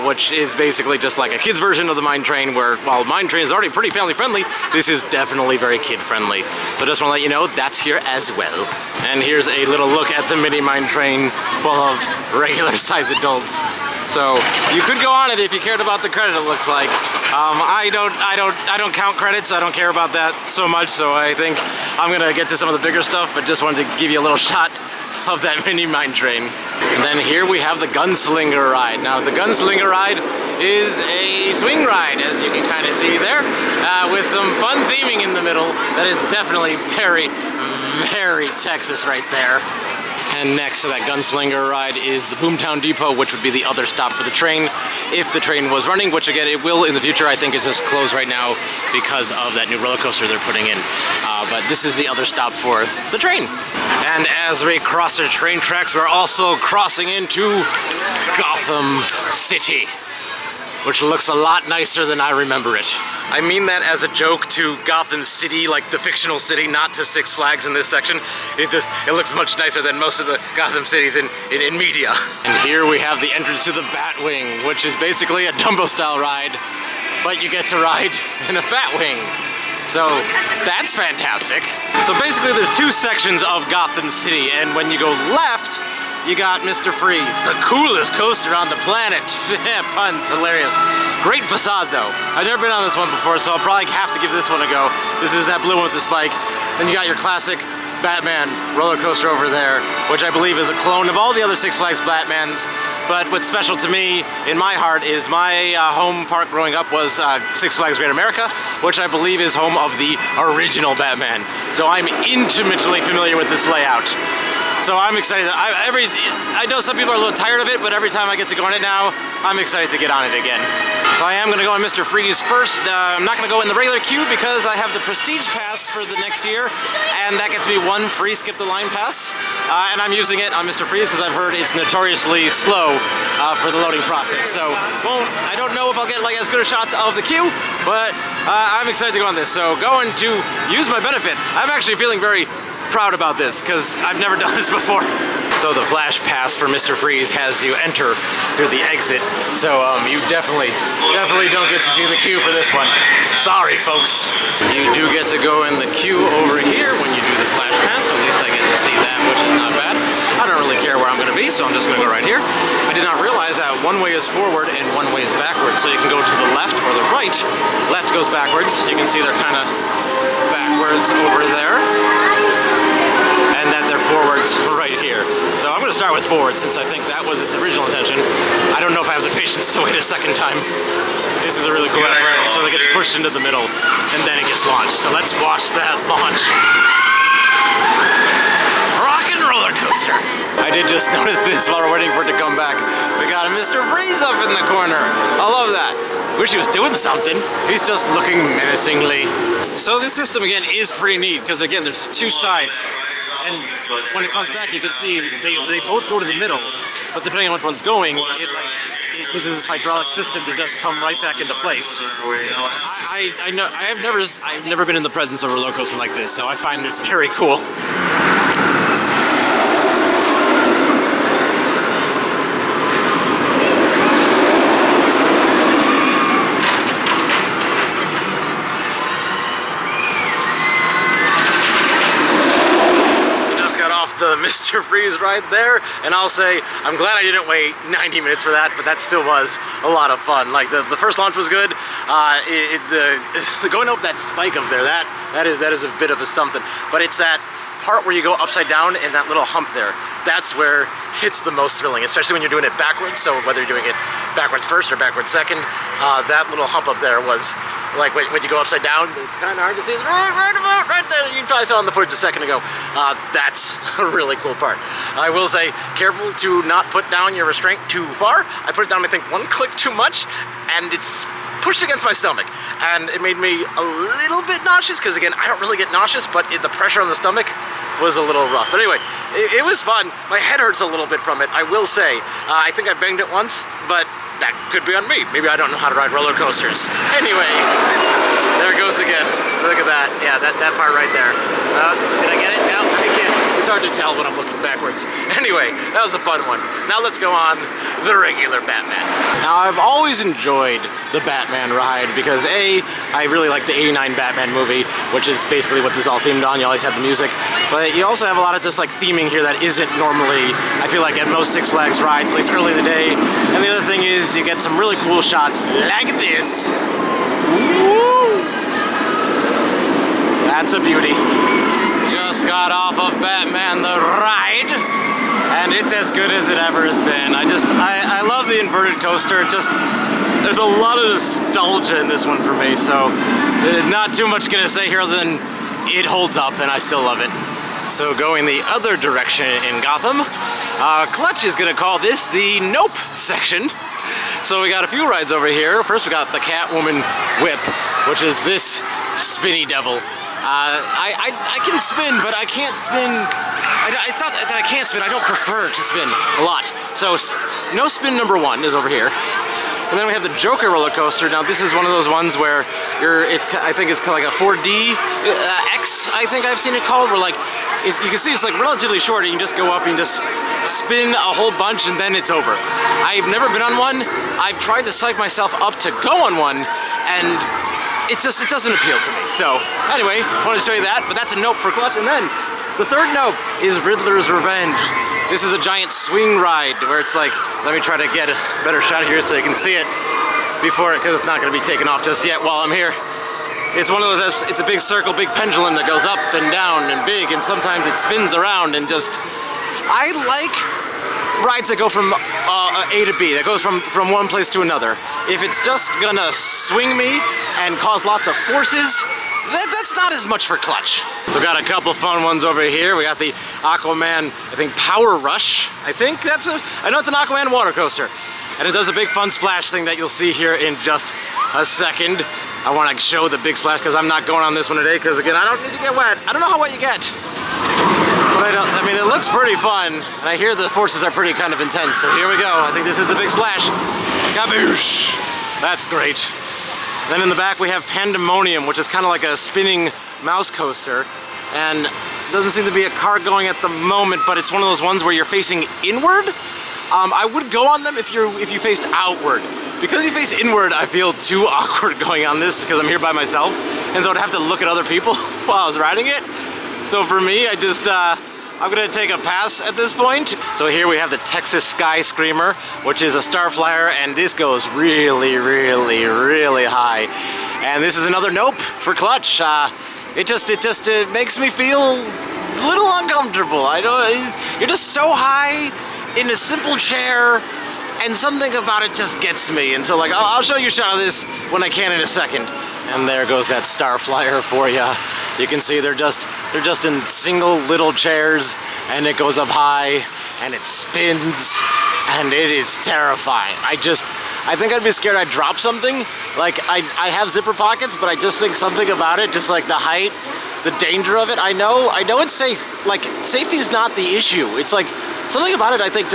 which is basically just like a kid's version of the mine train, where while mine train is already pretty family friendly, this is definitely very kid friendly. So just want to let you know that's here as well. And here's a little look at the mini mine train full of regular size adults. So you could go on it if you cared about the credit, it looks like. I don't count credits. I don't care about that so much. So I think I'm gonna get to some of the bigger stuff, but just wanted to give you a little shot of that mini mine train. And then here we have the Gunslinger ride. Now the Gunslinger ride is a swing ride, as you can kind of see there, with some fun theming in the middle. That is definitely very, very Texas right there. And next to that Gunslinger ride is the Boomtown Depot, which would be the other stop for the train if the train was running, which again, it will in the future. I think it's just closed right now because of that new roller coaster they're putting in. But this is the other stop for the train. And as we cross the train tracks, we're also crossing into Gotham City, which looks a lot nicer than I remember it. I mean that as a joke to Gotham City, like the fictional city, not to Six Flags in this section. It looks much nicer than most of the Gotham cities in media. And here we have the entrance to the Batwing, which is basically a Dumbo-style ride, but you get to ride in a Batwing. So that's fantastic. So basically there's two sections of Gotham City, and when you go left, you got Mr. Freeze, the coolest coaster on the planet. Puns, hilarious. Great facade though. I've never been on this one before, so I'll probably have to give this one a go. This is that blue one with the spike. Then you got your classic Batman roller coaster over there, which I believe is a clone of all the other Six Flags Batmans. But what's special to me, in my heart, is my home park growing up was Six Flags Great America, which I believe is home of the original Batman. So I'm intimately familiar with this layout. So I'm excited. I know some people are a little tired of it, but every time I get to go on it now, I'm excited to get on it again. So I am going to go on Mr. Freeze first. I'm not going to go in the regular queue because I have the Prestige Pass for the next year, and that gets me one free skip the line pass. And I'm using it on Mr. Freeze because I've heard it's notoriously slow for the loading process. So I don't know if I'll get like as good a shots of the queue, but I'm excited to go on this. So going to use my benefit. I'm actually feeling very proud about this because I've never done this before. So the Flash Pass for Mr. Freeze has you enter through the exit. So you definitely don't get to see the queue for this one. Sorry, folks. You do get to go in the queue over here when you do the Flash Pass, so at least I get to see that, which is not bad. I don't really care where I'm going to be, so I'm just going to go right here. I did not realize that one way is forward and one way is backwards, so you can go to the left or the right. Left goes backwards. You can see they're kind of backwards over there. And then they're forwards right here. So I'm going to start with forward since I think that was its original intention. I don't know if I have the patience to wait a second time. This is a really cool apparatus. So it gets pushed into the middle and then it gets launched. So let's watch that launch. Rockin' roller coaster. I did just notice this while we're waiting for it to come back. We got a Mr. Freeze up in the corner. I love that. Wish he was doing something. He's just looking menacingly. So this system again is pretty neat because again there's two sides. And when it comes back, you can see they both go to the middle, but depending on which one's going, it uses this hydraulic system to just come right back into place. I know I've never been in the presence of a roller coaster like this, so I find this very cool. The Mr. Freeze right there, and I'll say I'm glad I didn't wait 90 minutes for that, but that still was a lot of fun. Like the first launch was good. Going up that spike up there, that is a bit of a something. But it's that part where you go upside down in that little hump there, that's where it's the most thrilling, especially when you're doing it backwards. So whether you're doing it backwards first or backwards second, that little hump up there was like when you go upside down, it's kind of hard to see. It's right there. You probably saw on the footage a second ago. That's a really cool part. I will say, careful to not put down your restraint too far. I put it down, I think, one click too much, and it's pushed against my stomach, and it made me a little bit nauseous, because again, I don't really get nauseous, but the pressure on the stomach was a little rough. But anyway, it was fun. My head hurts a little bit from it, I will say. I think I banged it once, but that could be on me. Maybe I don't know how to ride roller coasters. Anyway, there it goes again. Look at that. Yeah, that part right there. Did I get it? No, I can't. It's hard to tell when I'm looking backwards. Anyway, that was a fun one. Now let's go on the regular Batman. Now, I've always enjoyed the Batman ride because A, I really like the '89 Batman movie, which is basically what this is all themed on. You always have the music, but you also have a lot of just like theming here that isn't normally, I feel like, at most Six Flags rides, at least early in the day. And the other thing is you get some really cool shots like this. Woo! That's a beauty. Just got off of Batman the ride, and it's as good as it ever has been. I love the inverted coaster. There's a lot of nostalgia in this one for me, so not too much gonna say here other than it holds up and I still love it. So going the other direction in Gotham, Clutch is gonna call this the Nope section. So we got a few rides over here. First we got the Catwoman Whip, which is this spinny devil. I can spin, but I can't spin. It's not that I can't spin, I don't prefer to spin a lot. So no spin number one is over here. And then we have the Joker roller coaster. Now this is one of those ones where I think it's like a 4D X, I think I've seen it called, where like, you can see it's like relatively short, and you can just go up and just spin a whole bunch and then it's over. I've never been on one. I've tried to psych myself up to go on one, and it doesn't appeal to me. So anyway, I wanted to show you that, but that's a nope for Clutch. And then the third nope is Riddler's Revenge. This is a giant swing ride where it's like, let me try to get a better shot here so you can see it before because it's not going to be taken off just yet while I'm here. It's one of those, it's a big circle, big pendulum that goes up and down and big, and sometimes it spins around and just, I like rides that go from A to B, that goes from one place to another. If it's just gonna swing me and cause lots of forces, that's not as much for Clutch. So got a couple fun ones over here. We got the Aquaman, I think, Power Rush. I know it's an Aquaman water coaster. And it does a big fun splash thing that you'll see here in just a second. I want to show the big splash because I'm not going on this one today because, again, I don't need to get wet. I don't know how wet you get. But I mean, it looks pretty fun. And I hear the forces are pretty kind of intense. So here we go. I think this is the big splash. Kaboosh! That's great. Then in the back we have Pandemonium, which is kind of like a spinning mouse coaster. And doesn't seem to be a car going at the moment, but it's one of those ones where you're facing inward. I would go on them if you faced outward. Because you face inward, I feel too awkward going on this because I'm here by myself, and so I'd have to look at other people while I was riding it. So for me, I'm gonna take a pass at this point. So here we have the Texas Sky Screamer, which is a Starflyer, and this goes really, really, really high. And this is another nope for Clutch. It makes me feel a little uncomfortable. You're just so high in a simple chair, and something about it just gets me. And so, like, I'll show you a shot of this when I can in a second. And there goes that Starflyer for you. You can see they're just in single little chairs, and it goes up high, and it spins, and it is terrifying. I think I'd be scared I'd drop something. Like, I have zipper pockets, but I just think something about it, just like the height, the danger of it. I know it's safe. Like, safety is not the issue. It's like, something about it, I think,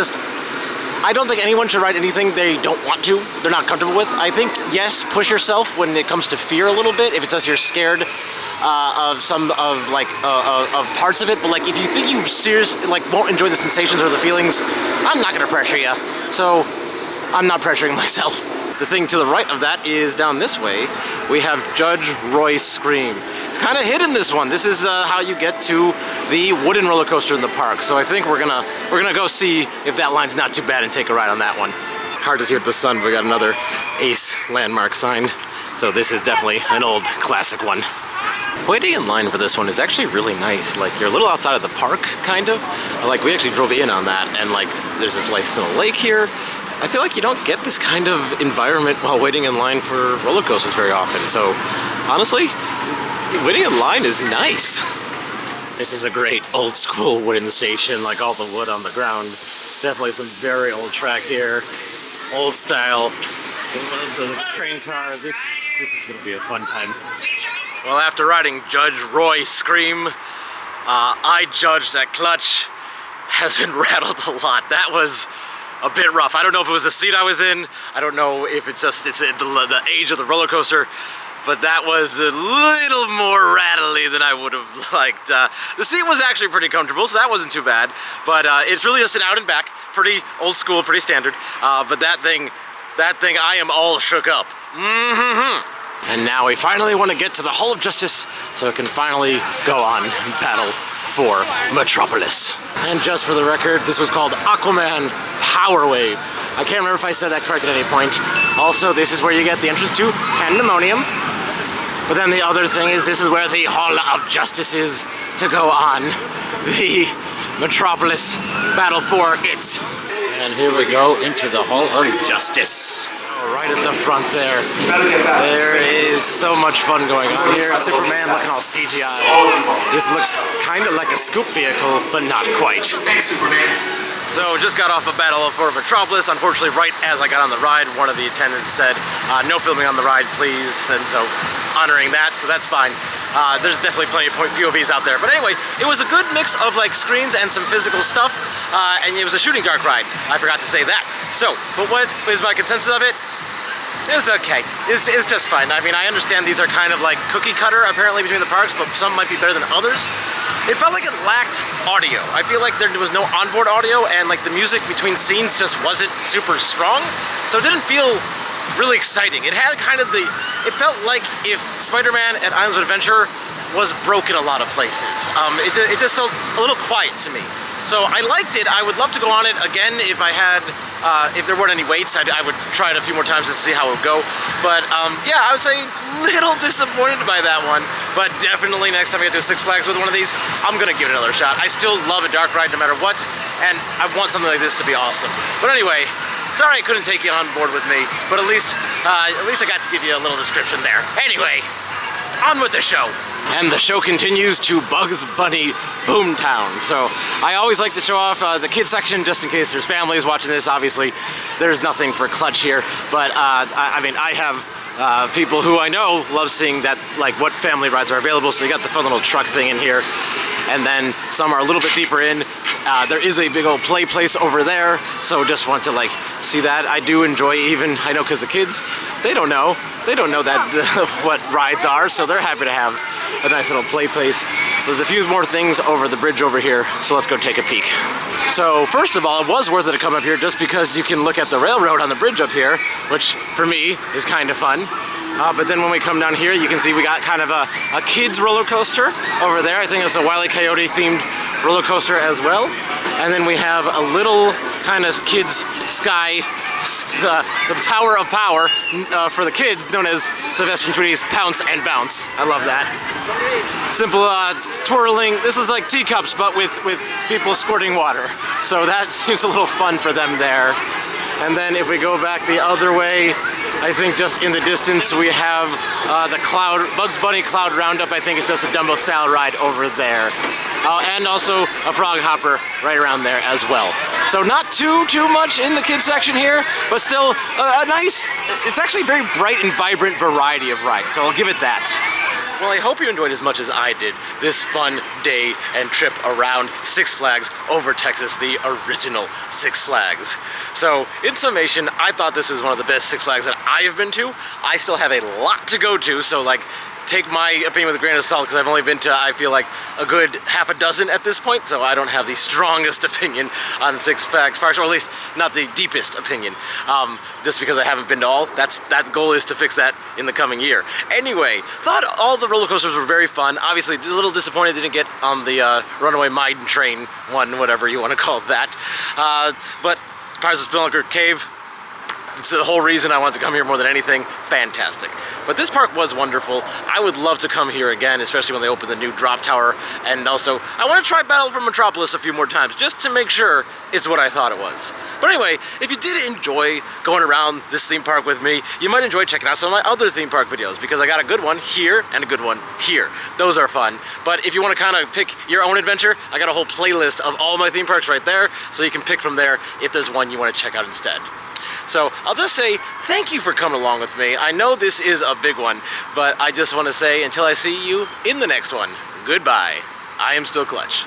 I don't think anyone should ride anything they don't want to, they're not comfortable with. I think, yes, push yourself when it comes to fear a little bit, if it's just you're scared of parts of it, but like if you think you seriously won't enjoy the sensations or the feelings, I'm not gonna pressure you. So I'm not pressuring myself. The thing to the right of that is down this way, we have Judge Roy's Scream. It's kind of hidden, this one. This is how you get to the wooden roller coaster in the park. So I think we're gonna go see if that line's not too bad and take a ride on that one. Hard to see with the sun, but we got another Ace landmark sign. So this is definitely an old classic one. Waiting in line for this one is actually really nice. Like, you're a little outside of the park, kind of. Like, we actually drove in on that, and like, there's this nice little lake here. I feel like you don't get this kind of environment while waiting in line for roller coasters very often. So, honestly, waiting in line is nice. This is a great old school wooden station, like all the wood on the ground. Definitely some very old track here. Old style. The train car. This is gonna be a fun time. Well, after riding Judge Roy scream, I judge that clutch has been rattled a lot. That was a bit rough. I don't know if it was the seat I was in. I don't know if it's the age of the roller coaster, but that was a little more rattly than I would have liked. The seat was actually pretty comfortable, so that wasn't too bad, but it's really just an out and back, pretty old school, pretty standard, but that thing, I am all shook up. And now we finally want to get to the Hall of Justice so it can finally go on and battle for Metropolis. And just for the record, this was called Aquaman Power Wave. I can't remember if I said that correct at any point. Also, this is where you get the entrance to Pandemonium. But then the other thing is, this is where the Hall of Justice is to go on the Metropolis battle for it. And here we go into the Hall of Justice. Right at the front there. There is so much fun going on here. Superman looking all CGI. This looks kind of like a scoop vehicle, but not quite. Thanks, Superman. So just got off a battle for Metropolis. Unfortunately, right as I got on the ride, one of the attendants said, no filming on the ride, please. And so honoring that, so that's fine. There's definitely plenty of POVs out there. But anyway, it was a good mix of like screens and some physical stuff. And it was a shooting dark ride. I forgot to say that. So, but what is my consensus of it? It's okay. It's just fine. I mean, I understand these are kind of like cookie cutter apparently between the parks, but some might be better than others. It felt like it lacked audio. I feel like there was no onboard audio, and like the music between scenes just wasn't super strong, so it didn't feel really exciting. It had kind of it felt like if Spider-Man at Islands of Adventure was broken a lot of places. It just felt a little quiet to me. So I liked it. I would love to go on it again if I had, if there weren't any waits. I would try it a few more times to see how it would go. But yeah, I would say little disappointed by that one. But definitely next time I get to Six Flags with one of these, I'm gonna give it another shot. I still love a dark ride no matter what, and I want something like this to be awesome. But anyway, sorry I couldn't take you on board with me, but at least I got to give you a little description there. Anyway, on with the show. And the show continues to Bugs Bunny Boomtown. So I always like to show off the kids section just in case there's families watching this. Obviously, there's nothing for clutch here, but I mean, I have people who I know love seeing that, like what family rides are available. So you got the fun little truck thing in here, and then some are a little bit deeper in. There is a big old play place over there, so just want to like see that. I do enjoy I know because the kids, they don't know that what rides are, so they're happy to have a nice little play place. There's a few more things over the bridge over here, so let's go take a peek. So first of all, it was worth it to come up here just because you can look at the railroad on the bridge up here, which for me is kind of fun. But then when we come down here, you can see we got kind of a kids roller coaster over there. I think it's a Wile E. Coyote themed roller coaster as well. And then we have a little kind of kids sky, the Tower of Power for the kids, known as Sylvester and Tweety's Pounce and Bounce. I love that. Simple twirling. This is like teacups, but with people squirting water. So that seems a little fun for them there. And then if we go back the other way, I think just in the distance we have the Bugs Bunny Cloud Roundup. I think it's just a Dumbo style ride over there. And also a frog hopper right around there as well. So not too much in the kids section here, but still a nice, it's actually a very bright and vibrant variety of rides, so I'll give it that. Well, I hope you enjoyed as much as I did this fun day and trip around Six Flags over Texas, the original Six Flags. So, in summation, I thought this was one of the best Six Flags that I have been to. I still have a lot to go to, so like, take my opinion with a grain of salt, because I've only been to, I feel like, a good half a dozen at this point, so I don't have the strongest opinion on Six Flags Parks, or at least not the deepest opinion, just because I haven't been to all. That goal is to fix that in the coming year. Anyway, thought all the roller coasters were very fun. Obviously, a little disappointed didn't get on the Runaway Mountain train one, whatever you want to call that. But Pirates of Speelunker Cave, It's the whole reason I wanted to come here more than anything. Fantastic. But this park was wonderful. I would love to come here again, especially when they open the new drop tower. And also, I want to try Battle for Metropolis a few more times, just to make sure it's what I thought it was. But anyway, if you did enjoy going around this theme park with me, you might enjoy checking out some of my other theme park videos, because I got a good one here and a good one here. Those are fun. But if you want to kind of pick your own adventure, I got a whole playlist of all my theme parks right there, so you can pick from there if there's one you want to check out instead. So I'll just say thank you for coming along with me. I know this is a big one, but I just want to say until I see you in the next one, goodbye. I am still Clutch.